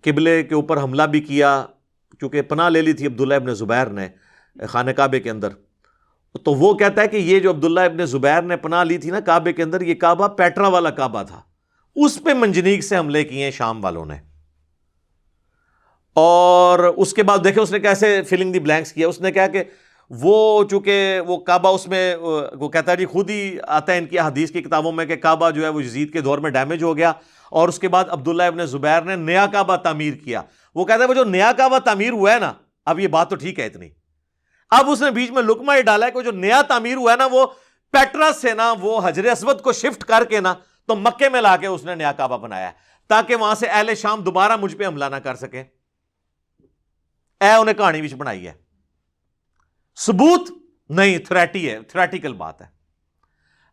قبلے کے اوپر حملہ بھی کیا، کیونکہ پناہ لے لی تھی عبداللہ ابن زبیر نے خانہ کعبے کے اندر. تو وہ کہتا ہے کہ یہ جو عبداللہ ابن زبیر نے پناہ لی تھی نا کعبے کے اندر، یہ کعبہ پیٹرا والا کعبہ تھا، اس پہ منجنیق سے حملے کیے ہیں شام والوں نے. اور اس کے بعد دیکھیں اس نے کیسے فلنگ دی بلینکس کیا. اس نے کہا کہ وہ چونکہ وہ کعبہ اس میں وہ کہتا ہے جی خود ہی آتا ہے ان کی حدیث کی کتابوں میں کہ کعبہ جو ہے وہ یزید کے دور میں ڈیمیج ہو گیا، اور اس کے بعد عبداللہ ابن زبیر نے نیا کعبہ تعمیر کیا. وہ کہتا ہے وہ جو نیا کعبہ تعمیر ہوا ہے نا، اب یہ بات تو ٹھیک ہے اتنی، اب اس نے بیچ میں لقمہ یہ ڈالا ہے کہ جو نیا تعمیر ہوا ہے نا وہ پیٹرا سے نا وہ حجر اسود کو شفٹ کر کے نا تو مکے میں لا کے اس نے نیا کعبہ بنایا ہے، تاکہ وہاں سے اہل شام دوبارہ مجھ پہ حملہ نہ کر سکے. انہیں کہانی وچ بنائی ہے، ثبوت نہیں، تھریٹی ہے، تھریٹیکل بات ہے.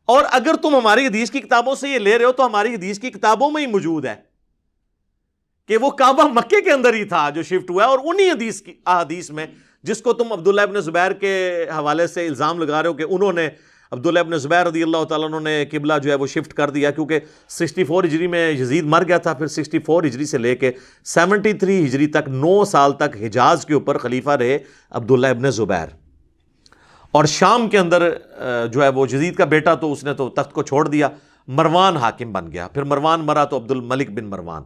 اور اگر تم ہماری حدیث کی کتابوں سے یہ لے رہے ہو تو ہماری حدیث کی کتابوں میں ہی موجود ہے کہ وہ کعبہ مکے کے اندر ہی تھا جو شفٹ ہوا ہے. اور انہی حدیث میں جس کو تم عبداللہ ابن زبیر کے حوالے سے الزام لگا رہے ہو کہ انہوں نے عبداللہ ابن زبیر رضی اللہ تعالیٰ عنہ نے قبلہ جو ہے وہ شفٹ کر دیا، کیونکہ 64 ہجری میں یزید مر گیا تھا، پھر 64 ہجری سے لے کے 73 ہجری تک 9 سال تک حجاز کے اوپر خلیفہ رہے عبداللہ ابن زبیر. اور شام کے اندر جو ہے وہ یزید کا بیٹا تو اس نے تو تخت کو چھوڑ دیا، مروان حاکم بن گیا. پھر مروان مرا تو عبد الملک بن مروان،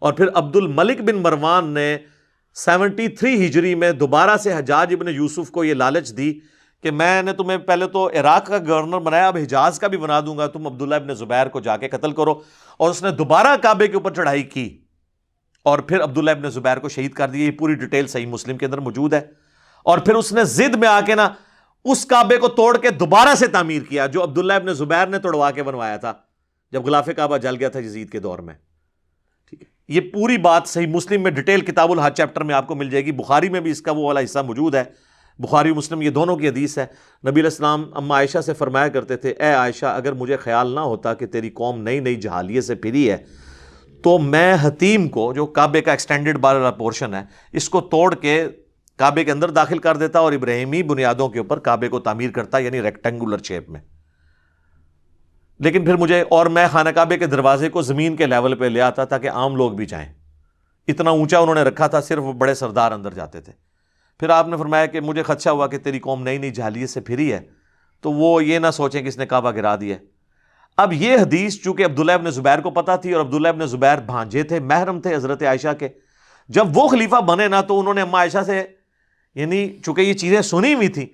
اور پھر عبد الملک بن مروان نے 73 ہجری میں دوبارہ سے حجاج ابن یوسف کو یہ لالچ دی کہ میں نے تمہیں پہلے تو عراق کا گورنر بنایا، اب حجاز کا بھی بنا دوں گا، تم عبداللہ ابن زبیر کو جا کے قتل کرو. اور اس نے دوبارہ کعبے کے اوپر چڑھائی کی اور پھر عبداللہ ابن زبیر کو شہید کر دیا. یہ پوری ڈیٹیل صحیح مسلم کے اندر موجود ہے. اور پھر اس نے ضد میں آ کے نا اس کعبے کو توڑ کے دوبارہ سے تعمیر کیا جو عبداللہ ابن زبیر نے توڑوا کے بنوایا تھا جب غلاف کعبہ جل گیا تھا یزید کے دور میں. ٹھیک ہے، یہ پوری بات صحیح مسلم میں ڈیٹیل کتاب الحج چیپٹر میں آپ کو مل جائے گی. بخاری میں بھی اس کا وہ والا حصہ موجود ہے، بخاری و مسلم یہ دونوں کی حدیث ہے. نبی علیہ السلام اما عائشہ سے فرمایا کرتے تھے، اے عائشہ اگر مجھے خیال نہ ہوتا کہ تیری قوم نئی نئی جہالیت سے پھری ہے تو میں حتیم کو، جو کعبے کا ایکسٹینڈڈ والا پورشن ہے، اس کو توڑ کے کعبے کے اندر داخل کر دیتا اور ابراہیمی بنیادوں کے اوپر کعبے کو تعمیر کرتا، یعنی ریکٹینگولر شیپ میں. لیکن پھر میں خانہ کعبے کے دروازے کو زمین کے لیول پہ لے آتا تاکہ عام لوگ بھی جائیں. اتنا اونچا انہوں نے رکھا تھا, صرف بڑے سردار اندر جاتے تھے. پھر آپ نے فرمایا کہ مجھے خدشہ ہوا کہ تیری قوم نئی نئی جاہلیت سے پھری ہے, تو وہ یہ نہ سوچیں کہ اس نے کعبہ گرا دیا. اب یہ حدیث چونکہ عبداللہ ابن زبیر کو پتہ تھی, اور عبداللہ ابن زبیر بھانجے تھے, محرم تھے حضرت عائشہ کے, جب وہ خلیفہ بنے نا تو انہوں نے اما عائشہ سے, یعنی چونکہ یہ چیزیں سنی ہوئی تھی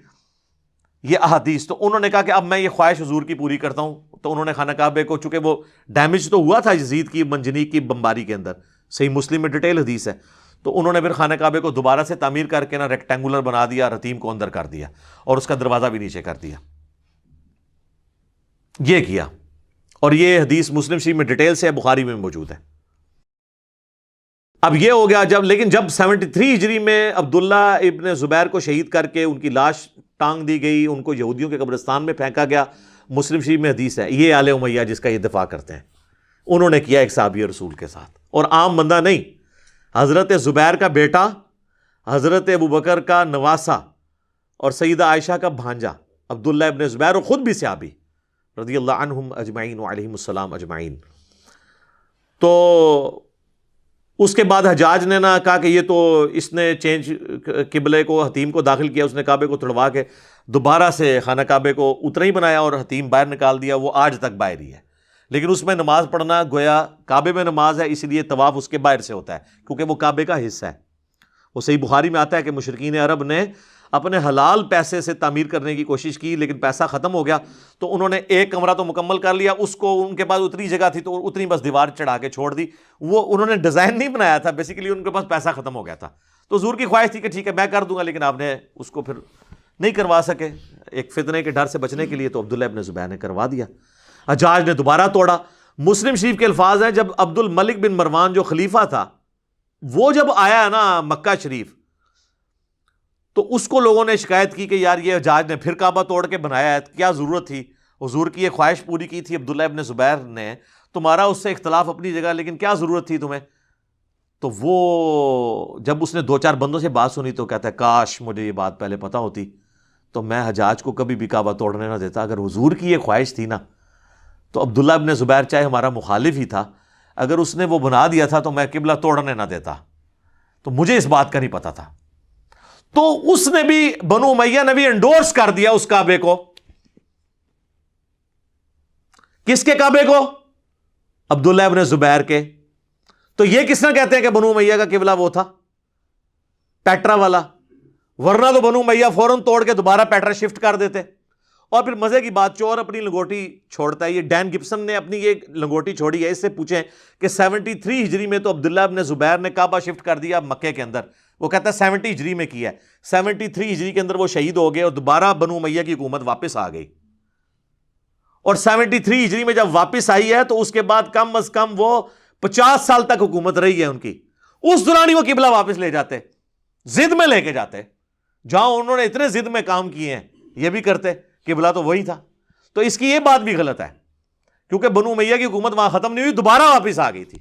یہ احادیث, تو انہوں نے کہا کہ اب میں یہ خواہش حضور کی پوری کرتا ہوں. تو انہوں نے خانہ کعبے کو, چونکہ وہ ڈیمیج تو ہوا تھا یزید کی منجنیق کی بمباری کے اندر, صحیح مسلم میں ڈیٹیل حدیث ہے, تو انہوں نے پھر خانہ کعبے کو دوبارہ سے تعمیر کر کے نا ریکٹینگولر بنا دیا, رتیم کو اندر کر دیا, اور اس کا دروازہ بھی نیچے کر دیا. یہ کیا, اور یہ حدیث مسلم شریف میں ڈیٹیل سے ہے, بخاری میں موجود ہے. اب یہ ہو گیا لیکن جب 73 ہجری میں عبداللہ ابن زبیر کو شہید کر کے ان کی لاش ٹانگ دی گئی, ان کو یہودیوں کے قبرستان میں پھینکا گیا, مسلم شریف میں حدیث ہے, یہ آل امیہ جس کا یہ دفاع کرتے ہیں, انہوں نے کیا ایک صحابی رسول کے ساتھ, اور عام بندہ نہیں, حضرت زبیر کا بیٹا, حضرت ابوبکر کا نواسا, اور سیدہ عائشہ کا بھانجا عبداللہ ابن زبیر, اور خود بھی صحابی رضی اللہ عنہم اجمعین وعلیہم السلام اجمعین. تو اس کے بعد حجاج نے نا کہا کہ یہ تو اس نے چینج قبلے کو, حتیم کو داخل کیا, اس نے کعبے کو تڑوا کے دوبارہ سے خانہ کعبے کو اتنا ہی بنایا اور حتیم باہر نکال دیا, وہ آج تک باہر ہی ہے. لیکن اس میں نماز پڑھنا گویا کعبے میں نماز ہے, اس لیے طواف اس کے باہر سے ہوتا ہے کیونکہ وہ کعبے کا حصہ ہے. وہ صحیح بخاری میں آتا ہے کہ مشرکین عرب نے اپنے حلال پیسے سے تعمیر کرنے کی کوشش کی, لیکن پیسہ ختم ہو گیا, تو انہوں نے ایک کمرہ تو مکمل کر لیا, اس کو ان کے پاس اتنی جگہ تھی تو اتنی بس دیوار چڑھا کے چھوڑ دی. وہ انہوں نے ڈیزائن نہیں بنایا تھا, بیسیکلی ان کے پاس پیسہ ختم ہو گیا تھا, تو حضور کی خواہش تھی کہ ٹھیک ہے میں کر دوں گا, لیکن آپ نے اس کو پھر نہیں کروا سکے ایک فتنے کے ڈر سے بچنے کے لیے, تو عبداللہ ابن زبیر نے کروا دیا. حجاج نے دوبارہ توڑا. مسلم شریف کے الفاظ ہیں, جب عبد الملک بن مروان جو خلیفہ تھا وہ جب آیا نا مکہ شریف, تو اس کو لوگوں نے شکایت کی کہ یار یہ حجاج نے پھر کعبہ توڑ کے بنایا ہے, کیا ضرورت تھی, حضور کی یہ خواہش پوری کی تھی عبداللہ ابن زبیر نے, تمہارا اس سے اختلاف اپنی جگہ, لیکن کیا ضرورت تھی تمہیں. تو وہ جب اس نے 2-4 بندوں سے بات سنی تو کہتا ہے کاش مجھے یہ بات پہلے پتہ ہوتی تو میں حجاج کو کبھی بھی کعبہ توڑنے نہ دیتا. اگر حضور کی یہ خواہش تھی نا, تو عبداللہ ابن زبیر چاہے ہمارا مخالف ہی تھا, اگر اس نے وہ بنا دیا تھا تو میں قبلہ توڑنے نہ دیتا, تو مجھے اس بات کا نہیں پتا تھا. تو اس نے بھی, بنو امیہ نے بھی انڈورس کر دیا اس کعبے کو. کس کے کعبے کو؟ عبداللہ ابن زبیر کے. تو یہ کس نے کہتے ہیں کہ بنو امیہ کا قبلہ وہ تھا پیٹرا والا, ورنہ تو بنو امیہ فوراً توڑ کے دوبارہ پیٹرا شفٹ کر دیتے. اور پھر مزے کی بات, چور اپنی لنگوٹی چھوڑتا ہے. یہ ڈین گبسن نے اپنی یہ لنگوٹی چھوڑی ہے, اس سے پوچھیں کہ 73 ہجری میں تو عبداللہ ابن زبیر نے کعبہ شفٹ کر دیا مکے کے اندر, وہ کہتا ہے 70 ہجری میں کیا ہے, 73 ہجری کے اندر وہ شہید ہو گئے اور دوبارہ بنو امیہ کی حکومت واپس آ گئی. اور 73 ہجری میں جب واپس آئی ہے تو اس کے بعد کم از کم وہ 50 سال تک حکومت رہی ہے ان کی. اس دوران ہی وہ قبلہ واپس لے جاتے, ضد میں لے کے جاتے, جہاں انہوں نے اتنے ضد میں کام کیے ہیں یہ بھی کرتے, قبلہ تو وہی تھا. تو اس کی یہ بات بھی غلط ہے کیونکہ بنو امیہ کی حکومت وہاں ختم نہیں ہوئی, دوبارہ واپس آ گئی تھی.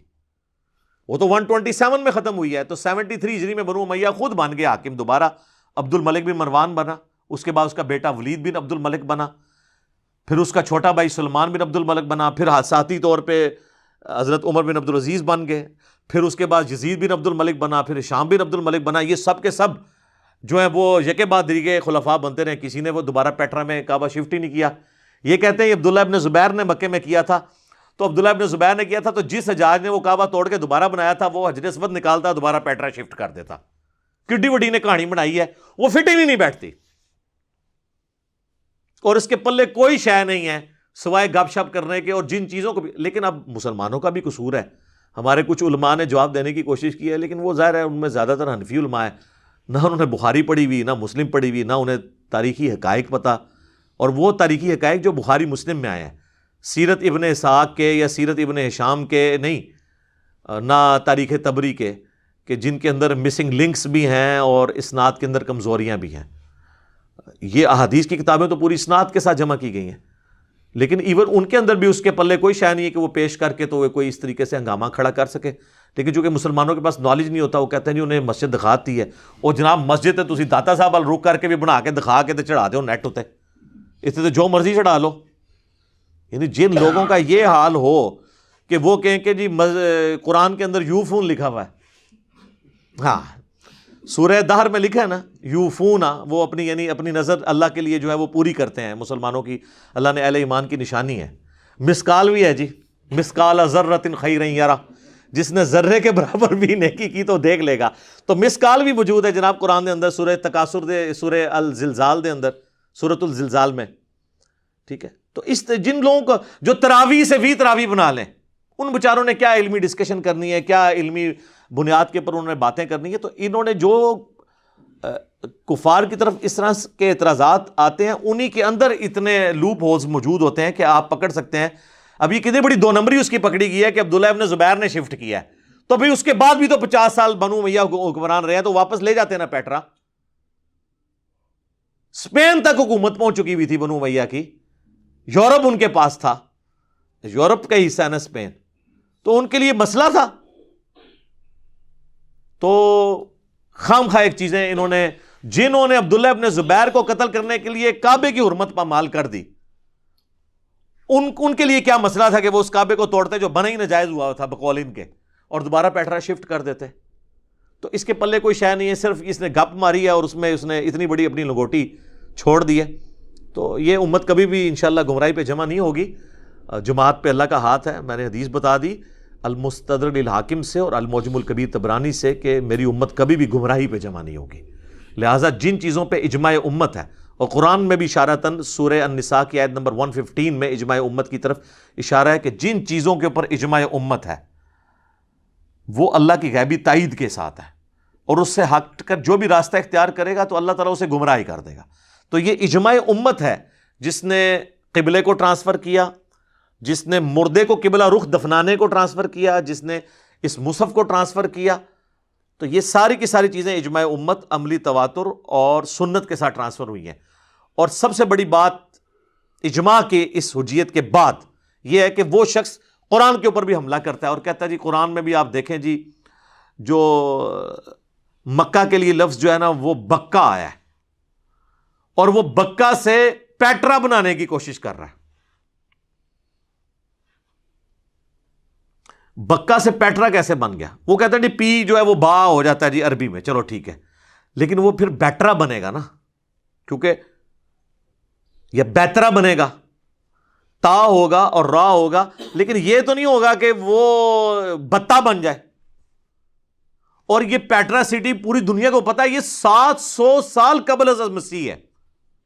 وہ تو 127 میں ختم ہوئی ہے, تو 73 ہجری میں بنو امیہ خود بن گیا حاکم دوبارہ. عبد الملک بن مروان بنا, اس کے بعد اس کا بیٹا ولید بن عبد الملک بنا, پھر اس کا چھوٹا بھائی سلمان بن عبد الملک بنا, پھر ساتھی طور پہ حضرت عمر بن عبد العزیز بن گئے, پھر اس کے بعد یزید بن عبد الملک بنا, پھر ہشام بن عبد الملک بنا. یہ سب کے سب جو ہیں وہ یکے بعد دیگے خلفاء بنتے رہے, کسی نے وہ دوبارہ پیٹرا میں کعبہ شفٹ ہی نہیں کیا. یہ کہتے ہیں یہ عبداللہ ابن زبیر نے مکے میں کیا تھا, تو عبداللہ ابن زبیر نے کیا تھا, تو جس حجاج نے وہ کعبہ توڑ کے دوبارہ بنایا تھا وہ حجر اسود نکالتا, دوبارہ پیٹرا شفٹ کر دیتا. کڈی وڈی نے کہانی بنائی ہے, وہ فٹنگ ہی نہیں بیٹھتی, اور اس کے پلے کوئی شے نہیں ہے سوائے گپ شپ کرنے کے اور جن چیزوں کو بھی. لیکن اب مسلمانوں کا بھی قصور ہے, ہمارے کچھ علماء نے جواب دینے کی کوشش کی ہے, لیکن وہ ظاہر ہے ان میں زیادہ تر حنفی علماء ہیں, نہ انہوں نے بخاری پڑھی ہوئی, نہ مسلم پڑھی ہوئی, نہ انہیں تاریخی حقائق پتہ, اور وہ تاریخی حقائق جو بخاری مسلم میں آئے ہیں, سیرت ابن اسحاق کے یا سیرت ابن ہشام کے نہیں, نہ تاریخ طبری کے, کہ جن کے اندر مسنگ لنکس بھی ہیں اور اسناد کے اندر کمزوریاں بھی ہیں. یہ احادیث کی کتابیں تو پوری اسناد کے ساتھ جمع کی گئی ہیں, لیکن ایون ان کے اندر بھی اس کے پلے کوئی شے نہیں ہے کہ وہ پیش کر کے تو وہ کوئی اس طریقے سے ہنگامہ کھڑا کر سکے. لیکن چونکہ مسلمانوں کے پاس نالج نہیں ہوتا, وہ کہتے ہیں جی انہیں مسجد دکھاتی ہے, اور جناب مسجد ہے تسی داتا صاحب ال رک کر کے بھی بنا کے دکھا کے تے چڑھا دو نیٹ ہوتے, اس سے تو جو مرضی چڑھا لو. یعنی جن لوگوں کا یہ حال ہو کہ وہ کہیں کہ جی قرآن کے اندر یوفون لکھا ہوا ہے، ہاں سورہ دہر میں لکھا ہے نا یوفون، وہ اپنی یعنی اپنی نظر اللہ کے لیے جو ہے وہ پوری کرتے ہیں مسلمانوں کی، اللہ نے اہل ایمان کی نشانی ہے۔ مسقال بھی ہے جی، مسقال ذرۃ خیرا یرا، جس نے ذرے کے برابر بھی نیکی کی تو دیکھ لے گا۔ تو مسقال بھی موجود ہے جناب قرآن دے اندر، سورہ تکاثر دے، سورہ الزلزال دے اندر، سورۃ الزلزال میں، ٹھیک ہے۔ تو اس جن لوگوں کو جو تراویح سے بھی تراویح بنا لیں، ان بیچاروں نے کیا علمی ڈسکشن کرنی ہے، کیا علمی بنیاد کے اوپر انہوں نے باتیں کرنی ہے۔ تو انہوں نے جو کفار کی طرف اس طرح کے اعتراضات آتے ہیں، انہی کے اندر اتنے لوپ ہولز موجود ہوتے ہیں کہ آپ پکڑ سکتے ہیں۔ اب یہ کتنی بڑی دو نمبری اس کی پکڑی گئی ہے کہ عبداللہ ابن زبیر نے شفٹ کیا ہے، تو بھی اس کے بعد بھی تو 50 سال بنو امیہ حکمران رہے ہیں، تو واپس لے جاتے ہیں نا پیٹرا۔ اسپین تک حکومت پہنچ چکی ہوئی تھی بنو امیہ کی، یورپ ان کے پاس تھا، یورپ کا حصہ ہے نا اسپین، تو ان کے لیے مسئلہ تھا۔ تو خام خواہ ایک چیزیں انہوں نے، جنہوں نے عبداللہ ابن زبیر کو قتل کرنے کے لیے کعبے کی حرمت پامال کر دی، ان کے لیے کیا مسئلہ تھا کہ وہ اس کعبے کو توڑتے جو بنا ہی ناجائز ہوا تھا بقول ان کے، اور دوبارہ پیٹرا شفٹ کر دیتے۔ تو اس کے پلے کوئی شے نہیں ہے، صرف اس نے گپ ماری ہے اور اس میں اس نے اتنی بڑی اپنی لنگوٹی چھوڑ دی ہے۔ تو یہ امت کبھی بھی انشاءاللہ گمراہی پہ جمع نہیں ہوگی، جماعت پہ اللہ کا ہاتھ ہے۔ میں نے حدیث بتا دی المستدرک للحاکم سے اور المعجم الکبیر طبرانی سے کہ میری امت کبھی بھی گمراہی پہ جمع نہیں ہوگی۔ لہٰذا جن چیزوں پہ اجماع امت ہے، اور قرآن میں بھی اشارتاً سورہ النساء کی آیت نمبر 115 میں اجماع امت کی طرف اشارہ ہے کہ جن چیزوں کے اوپر اجماع امت ہے وہ اللہ کی غیبی تائید کے ساتھ ہے، اور اس سے ہٹ کر جو بھی راستہ اختیار کرے گا تو اللہ تعالیٰ اسے گمراہی کر دے گا۔ تو یہ اجماع امت ہے، جس نے قبلے کو ٹرانسفر کیا، جس نے مردے کو قبلہ رخ دفنانے کو ٹرانسفر کیا، جس نے اس مصحف کو ٹرانسفر کیا۔ تو یہ ساری کی ساری چیزیں اجماع امت، عملی تواتر اور سنت کے ساتھ ٹرانسفر ہوئی ہیں۔ اور سب سے بڑی بات اجماع کے اس حجیت کے بعد یہ ہے کہ وہ شخص قرآن کے اوپر بھی حملہ کرتا ہے اور کہتا ہے جی قرآن میں بھی آپ دیکھیں جی جو مکہ کے لیے لفظ جو ہے نا وہ بکہ آیا ہے، اور وہ بکہ سے پیٹرا بنانے کی کوشش کر رہا ہے۔ بکہ سے پیٹرا کیسے بن گیا؟ وہ کہتا ہے جی پی جو ہے وہ با ہو جاتا ہے جی عربی میں، چلو ٹھیک ہے، لیکن وہ پھر بیٹرا بنے گا نا، کیونکہ یا بیترا بنے گا، تا ہوگا اور را ہوگا، لیکن یہ تو نہیں ہوگا کہ وہ بتا بن جائے۔ اور یہ پیٹرا سٹی پوری دنیا کو پتا ہے یہ 700 سال قبل از مسیح ہے،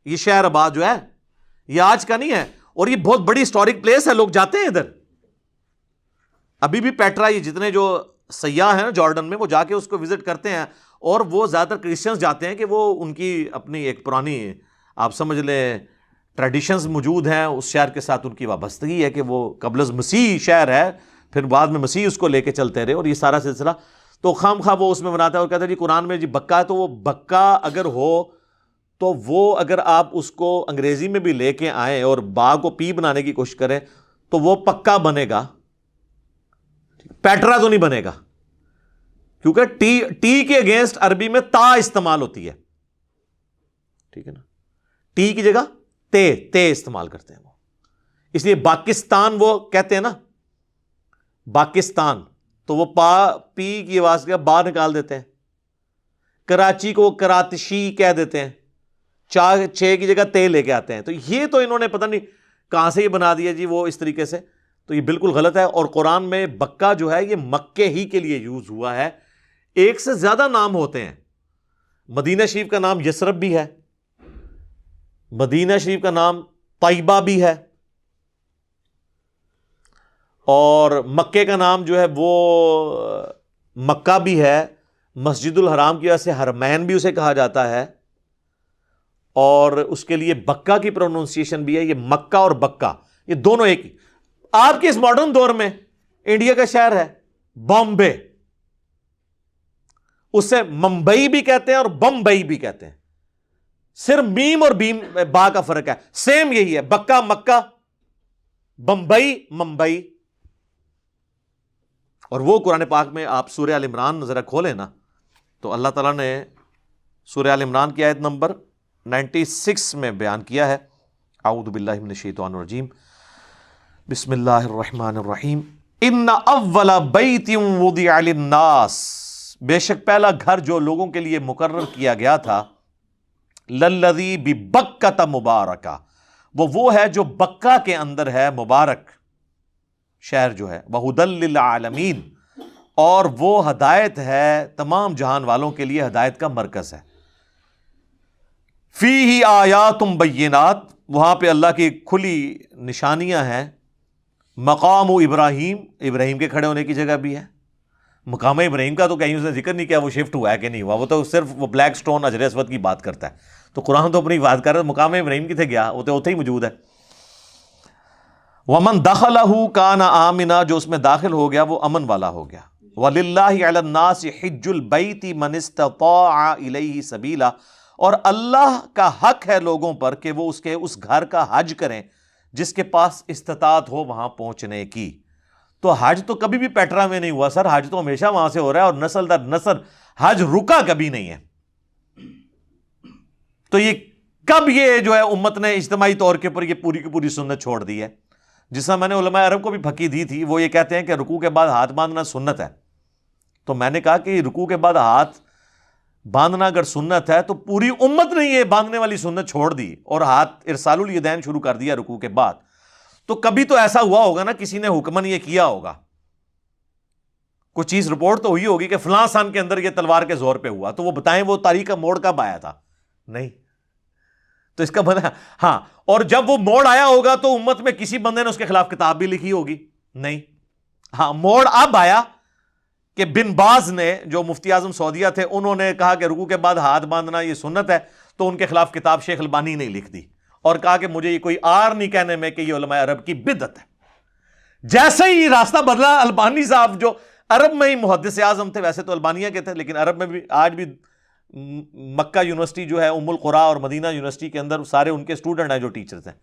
یہ شہر آباد جو ہے یہ آج کا نہیں ہے، اور یہ بہت بڑی ہسٹورک پلیس ہے، لوگ جاتے ہیں ادھر ابھی بھی پیٹرا، یہ جتنے جو سیاح ہیں نا جارڈن میں وہ جا کے اس کو وزٹ کرتے ہیں، اور وہ زیادہ تر کرسچنز جاتے ہیں کہ وہ ان کی اپنی ایک پرانی آپ سمجھ لیں ٹریڈیشنز موجود ہیں، اس شہر کے ساتھ ان کی وابستگی ہے کہ وہ قبل از مسیح شہر ہے، پھر بعد میں مسیح اس کو لے کے چلتے رہے، اور یہ سارا سلسلہ تو خام خواہ وہ اس میں بناتا ہے اور کہتا ہے جی قرآن میں جی بکہ ہے، تو وہ بکہ اگر ہو تو وہ اگر آپ اس کو انگریزی میں بھی لے کے آئیں اور با کو پی بنانے کی کوشش کریں تو وہ پکا بنے گا، پیٹرا تو نہیں بنے گا، کیونکہ ٹی کے اگینسٹ عربی میں تا استعمال ہوتی ہے، ٹھیک ہے نا، ٹی کی جگہ تے استعمال کرتے ہیں وہ، اس لیے پاکستان وہ کہتے ہیں نا پاکستان، تو وہ پی کی آواز کا با نکال دیتے ہیں، کراچی کو کراتشی کہہ دیتے ہیں، چھ کی جگہ تے لے کے آتے ہیں۔ تو یہ تو انہوں نے پتہ نہیں کہاں سے یہ بنا دیا جی وہ اس طریقے سے، تو یہ بالکل غلط ہے۔ اور قرآن میں بکہ جو ہے یہ مکے ہی کے لیے یوز ہوا ہے، ایک سے زیادہ نام ہوتے ہیں، مدینہ شریف کا نام یثرب بھی ہے، مدینہ شریف کا نام طیبہ بھی ہے، اور مکے کا نام جو ہے وہ مکہ بھی ہے، مسجد الحرام کی وجہ سے حرمین بھی اسے کہا جاتا ہے، اور اس کے لیے بکہ کی پروننسیشن بھی ہے، یہ مکہ اور بکہ یہ دونوں ایک ہی۔ آپ کے اس ماڈرن دور میں انڈیا کا شہر ہے بامبے، اسے ممبئی بھی کہتے ہیں اور بمبئی بھی کہتے ہیں، صرف میم اور بیم با کا فرق ہے، سیم یہی ہے، بکہ مکہ، بمبئی ممبئی۔ اور وہ قرآن پاک میں آپ سورہ آل عمران ذرا کھولیں نا تو اللہ تعالیٰ نے سورہ آل عمران کی آیت نمبر 96 میں بیان کیا ہے، اعوذ باللہ من الشیطان الرجیم، بسم اللہ الرحمن الرحیم ان اول بیت وضع للناس، بے شک پہلا گھر جو لوگوں کے لیے مقرر کیا گیا تھا، للذی ببکۃ مبارکہ، وہ ہے جو بکہ کے اندر ہے، مبارک شہر جو ہے، وہدی للعالمین، اور وہ ہدایت ہے تمام جہان والوں کے لیے، ہدایت کا مرکز ہے۔ فیہ آیات بینات، وہاں پہ اللہ کی کھلی نشانیاں ہیں۔ مقام ابراہیم، ابراہیم کے کھڑے ہونے کی جگہ بھی ہے۔ مقام ابراہیم کا تو کہیں اس نے ذکر نہیں کیا وہ شفٹ ہوا ہے کہ نہیں ہوا، وہ تو صرف وہ بلیک سٹون حجر اسود کی بات کرتا ہے، تو قرآن تو اپنی بات کر رہا ہے، مقام ابراہیم کتنے گیا، وہ تو اتنے ہی موجود ہے۔ ومن دخلہ کان آمنا، جو اس میں داخل ہو گیا وہ امن والا ہو گیا۔ وللہ علی الناس حج البیت من استطاع الیہ سبیلا، اور اللہ کا حق ہے لوگوں پر کہ وہ اس گھر کا حج کریں جس کے پاس استطاعت ہو وہاں پہنچنے کی۔ تو حج تو کبھی بھی پیٹرا میں نہیں ہوا سر، حج تو ہمیشہ وہاں سے ہو رہا ہے، اور نسل در نسل حج رکا کبھی نہیں ہے۔ تو یہ کب یہ جو ہے امت نے اجتماعی طور کے اوپر یہ پوری کی پوری سنت چھوڑ دی ہے، جس میں نے علماء عرب کو بھی پھکی دی تھی، وہ یہ کہتے ہیں کہ رکوع کے بعد ہاتھ باندھنا سنت ہے۔ تو میں نے کہا کہ رکوع کے بعد ہاتھ باندھنا اگر سنت ہے تو پوری امت نے یہ باندھنے والی سنت چھوڑ دی اور ہاتھ ارسال الیدین شروع کر دیا رکوع کے بعد، تو کبھی تو ایسا ہوا ہوگا نا، کسی نے حکمن یہ کیا ہوگا، کوئی چیز رپورٹ تو ہوئی ہوگی کہ فلاں سن کے اندر یہ تلوار کے زور پہ ہوا، تو وہ بتائیں وہ تاریخ کا موڑ کب آیا تھا؟ نہیں، تو اس کا بنا ہاں، اور جب وہ موڑ آیا ہوگا تو امت میں کسی بندے نے اس کے خلاف کتاب بھی لکھی ہوگی؟ نہیں، ہاں موڑ اب آیا کہ بن باز نے، جو مفتی اعظم سعودیہ تھے، انہوں نے کہا کہ رکوع کے بعد ہاتھ باندھنا یہ سنت ہے، تو ان کے خلاف کتاب شیخ البانی نے لکھ دی اور کہا کہ مجھے یہ کوئی آر نہیں کہنے میں کہ یہ علماء عرب کی بدعت ہے۔ جیسے ہی راستہ بدلا، البانی صاحب جو عرب میں ہی محدث اعظم تھے، ویسے تو البانیہ کے تھے لیکن عرب میں بھی آج بھی مکہ یونیورسٹی جو ہے ام القریٰ اور مدینہ یونیورسٹی کے اندر سارے ان کے اسٹوڈنٹ ہیں جو ٹیچرز ہیں،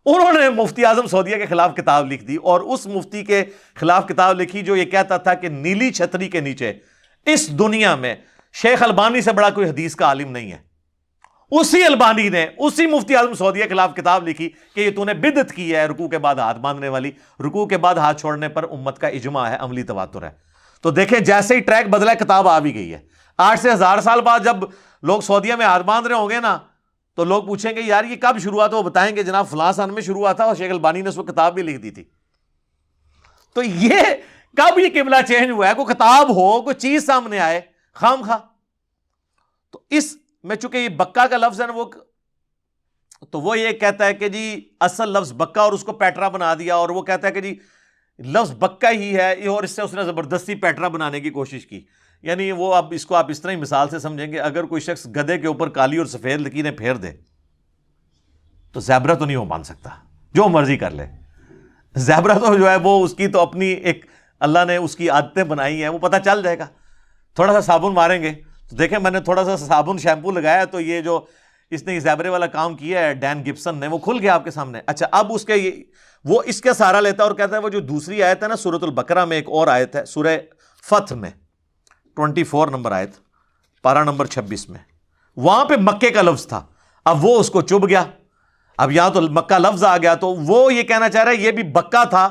انہوں نے مفتی اعظم سعودیہ کے خلاف کتاب لکھ دی، اور اس مفتی کے خلاف کتاب لکھی جو یہ کہتا تھا کہ نیلی چھتری کے نیچے اس دنیا میں شیخ البانی سے بڑا کوئی حدیث کا عالم نہیں ہے۔ اسی البانی نے اسی مفتی اعظم سعودیہ کے خلاف کتاب لکھی کہ یہ تو نے بدعت کی ہے رکوع کے بعد ہاتھ باندھنے والی، رکوع کے بعد ہاتھ چھوڑنے پر امت کا اجماع ہے، عملی تواتر ہے۔ تو دیکھیں جیسے ہی ٹریک بدلا ہے، کتاب آ بھی گئی ہے۔ 8 سے 1000 سال بعد جب لوگ سعودیہ میں ہاتھ باندھ رہے ہوں گے نا، تو لوگ پوچھیں گے یار یہ کب شروع ہوا، تو وہ بتائیں گے جناب فلاں سن میں شروع ہوا تھا اور شیخ البانی نے اس کو کتاب بھی لکھ دی تھی۔ تو یہ کب یہ قبلہ چینج ہوا ہے؟ کوئی کتاب ہو، کوئی چیز سامنے آئے خام خواہ۔ تو اس میں چونکہ یہ بکا کا لفظ ہے نا، تو وہ یہ کہتا ہے کہ جی اصل لفظ بکا اور اس کو پیٹرا بنا دیا، اور وہ کہتا ہے کہ جی لفظ بکا ہی ہے اور اس سے اس نے زبردستی پیٹرا بنانے کی کوشش کی۔ یعنی وہ اب اس کو آپ اس طرح ہی مثال سے سمجھیں گے، اگر کوئی شخص گدھے کے اوپر کالی اور سفید لکیریں پھیر دے تو زیبرا تو نہیں ہو مان سکتا، جو مرضی کر لے۔ زیبرا تو جو ہے وہ اس کی تو اپنی ایک اللہ نے اس کی عادتیں بنائی ہیں، وہ پتہ چل جائے گا۔ تھوڑا سا صابن ماریں گے تو دیکھیں میں نے تھوڑا سا صابن شیمپو لگایا تو یہ جو اس نے زیبرے والا کام کیا ہے ڈین گبسن نے، وہ کھل گیا آپ کے سامنے۔ اچھا اب اس کے وہ اس کا سہارا لیتا ہے اور کہتا ہے وہ جو دوسری آیت ہے نا سورۃ البقرہ میں، ایک اور آیت ہے سورہ فتح میں 24 نمبر آیت، پارہ نمبر 26 میں، وہاں پہ مکے کا لفظ تھا، اب وہ اس کو چبھ گیا، اب یہاں تو مکہ لفظ آ گیا، تو وہ یہ کہنا چاہ رہا ہے یہ بھی بکا تھا،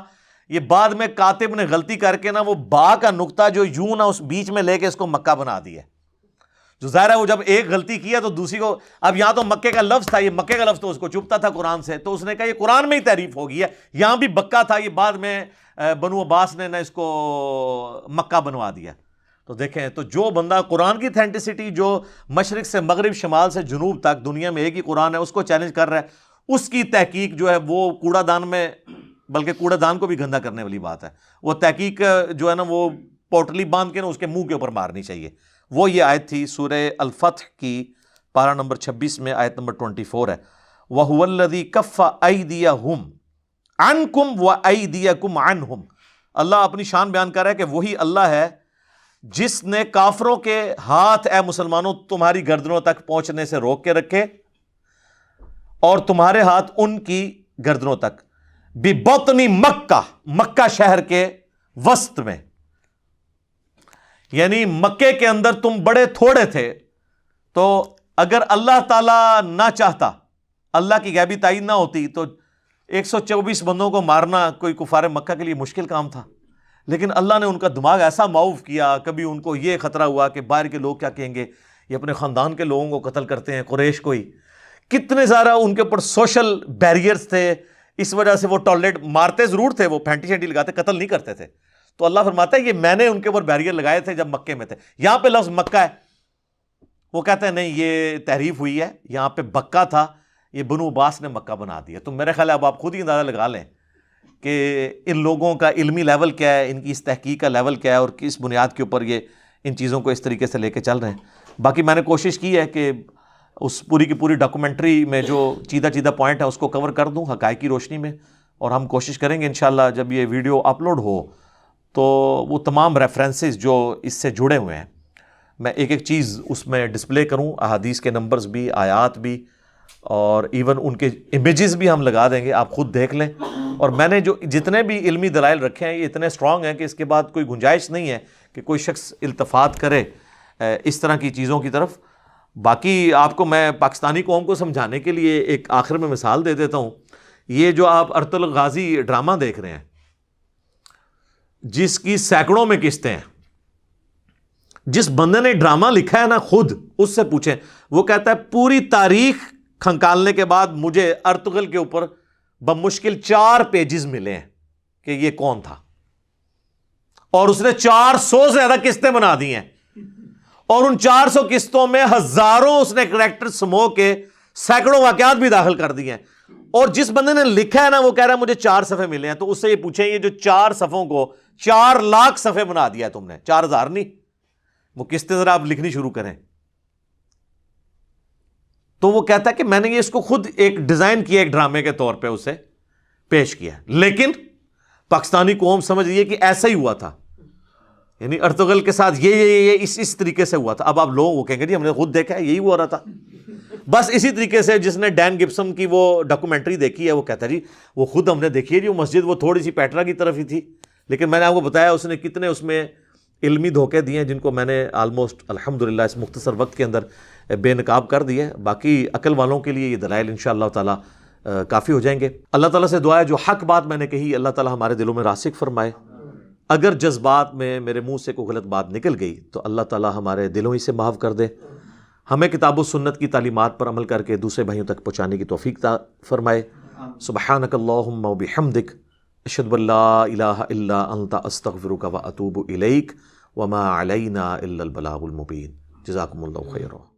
یہ بعد میں کاتب نے غلطی کر کے نا وہ با کا نقطہ جو یوں نا اس بیچ میں لے کے اس کو مکہ بنا دیا، جو ظاہر ہے وہ جب ایک غلطی کی ہے تو دوسری کو، اب یہاں تو مکے کا لفظ تھا، یہ مکے کا لفظ تو اس کو چبھتا تھا قرآن سے، تو اس نے کہا یہ قرآن میں ہی تعریف ہو گئی ہے، یہاں بھی بکا تھا، یہ بعد میں بنو عباس نے نا اس کو مکہ بنوا دیا۔ تو دیکھیں، تو جو بندہ قرآن کی اتھینٹسٹی جو مشرق سے مغرب، شمال سے جنوب تک دنیا میں ایک ہی قرآن ہے، اس کو چیلنج کر رہا ہے، اس کی تحقیق جو ہے وہ کوڑا دان میں، بلکہ کوڑا دان کو بھی گندا کرنے والی بات ہے، وہ تحقیق جو ہے نا وہ پوٹلی باندھ کے نا اس کے منہ کے اوپر مارنی چاہیے۔ وہ یہ آیت تھی سورہ الفتح کی پارہ نمبر 26 میں، آیت نمبر 24 ہے، وَهُوَ الَّذِي كَفَّ أَيْدِيَهُمْ عَنْكُمْ وَأَيْدِيَكُمْ عَنْهُمْ۔ اللہ اپنی شان بیان کر رہا ہے کہ وہی اللہ ہے جس نے کافروں کے ہاتھ اے مسلمانوں تمہاری گردنوں تک پہنچنے سے روک کے رکھے اور تمہارے ہاتھ ان کی گردنوں تک، بِبَطْنِ مکہ، مکہ شہر کے وسط میں، یعنی مکے کے اندر تم بڑے تھوڑے تھے، تو اگر اللہ تعالیٰ نہ چاہتا، اللہ کی غیبی تائید نہ ہوتی، تو 124 بندوں کو مارنا کوئی کفار مکہ کے لیے مشکل کام تھا، لیکن اللہ نے ان کا دماغ ایسا معاف کیا، کبھی ان کو یہ خطرہ ہوا کہ باہر کے لوگ کیا کہیں گے، یہ اپنے خاندان کے لوگوں کو قتل کرتے ہیں، قریش کو ہی، کتنے سارا ان کے اوپر سوشل بیریئرز تھے، اس وجہ سے وہ ٹالریٹ مارتے ضرور تھے، وہ پھینٹی شینٹی لگاتے، قتل نہیں کرتے تھے. تو اللہ فرماتا ہے یہ میں نے ان کے اوپر بیریئر لگائے تھے جب مکے میں تھے. یہاں پہ لفظ مکہ ہے، وہ کہتے ہیں نہیں یہ تحریف ہوئی ہے، یہاں پہ بکہ تھا، یہ بنو عباس نے مکہ بنا دیا. تو میرے خیال ہے اب آپ خود ہی اندازہ لگا لیں کہ ان لوگوں کا علمی لیول کیا ہے، ان کی اس تحقیق کا لیول کیا ہے، اور کس بنیاد کے اوپر یہ ان چیزوں کو اس طریقے سے لے کے چل رہے ہیں. باقی میں نے کوشش کی ہے کہ اس پوری کی پوری ڈاکومنٹری میں جو چیدہ چیدہ پوائنٹ ہے اس کو کور کر دوں حقائق کی روشنی میں، اور ہم کوشش کریں گے انشاءاللہ جب یہ ویڈیو اپلوڈ ہو تو وہ تمام ریفرنسز جو اس سے جڑے ہوئے ہیں میں ایک ایک چیز اس میں ڈسپلے کروں، احادیث کے نمبرز بھی، آیات بھی، اور ایون ان کے امیجز بھی ہم لگا دیں گے، آپ خود دیکھ لیں. اور میں نے جو جتنے بھی علمی دلائل رکھے ہیں یہ اتنے اسٹرانگ ہیں کہ اس کے بعد کوئی گنجائش نہیں ہے کہ کوئی شخص التفات کرے اس طرح کی چیزوں کی طرف. باقی آپ کو میں پاکستانی قوم کو سمجھانے کے لیے ایک آخر میں مثال دے دیتا ہوں. یہ جو آپ ارطغرل غازی ڈرامہ دیکھ رہے ہیں جس کی سینکڑوں میں قسطیں ہیں، جس بندے نے ڈرامہ لکھا ہے نا خود اس سے پوچھیں، وہ کہتا ہے پوری تاریخ کھنگالنے کے بعد مجھے ارطغرل کے اوپر بمشکل 4 پیجز ملے ہیں کہ یہ کون تھا، اور اس نے 400 سے زیادہ قسطیں بنا دی ہیں، اور ان 400 قسطوں میں ہزاروں اس نے کریکٹر سمو کے سینکڑوں واقعات بھی داخل کر دیے ہیں. اور جس بندے نے لکھا ہے نا وہ کہہ رہا ہے مجھے 4 صفحے ملے ہیں. تو اس سے یہ پوچھیں یہ جو 4 صفحوں کو 4 لاکھ صفحے بنا دیا ہے تم نے، 4000 نہیں، وہ قسطیں ذرا آپ لکھنی شروع کریں. تو وہ کہتا ہے کہ میں نے یہ اس کو خود ایک ڈیزائن کیا ایک ڈرامے کے طور پہ اسے پیش کیا، لیکن پاکستانی قوم سمجھ رہی ہے کہ ایسا ہی ہوا تھا، یعنی ارطغرل کے ساتھ یہ اس طریقے سے ہوا تھا. اب آپ لوگ وہ کہیں گے جی ہم نے خود دیکھا ہے یہی ہوا رہا تھا. بس اسی طریقے سے جس نے ڈین گبسن کی وہ ڈاکومنٹری دیکھی ہے وہ کہتا ہے جی وہ خود ہم نے دیکھی ہے جی، وہ مسجد وہ تھوڑی سی پیٹرا کی طرف ہی تھی، لیکن میں نے آپ کو بتایا اس نے کتنے اس میں علمی دھوکے دیے ہیں جن کو میں نے آلموسٹ الحمدللہ اس مختصر وقت کے اندر بے نقاب کر دی ہے. باقی عقل والوں کے لیے یہ دلائل انشاءاللہ تعالی کافی ہو جائیں گے. اللہ تعالیٰ سے دعا ہے جو حق بات میں نے کہی اللہ تعالیٰ ہمارے دلوں میں راسخ فرمائے. اگر جذبات میں میرے منہ سے کوئی غلط بات نکل گئی تو اللہ تعالیٰ ہمارے دلوں ہی سے معاف کر دے. ہمیں کتاب و سنت کی تعلیمات پر عمل کر کے دوسرے بھائیوں تک پہنچانے کی توفیق فرمائے. سبحانک اللہم و بحمدک اشہد ان لا الہ الا انت استغفرک و اتوب الیک وما علینا الا البلاغ المبین. جزاکم اللہ خیرا.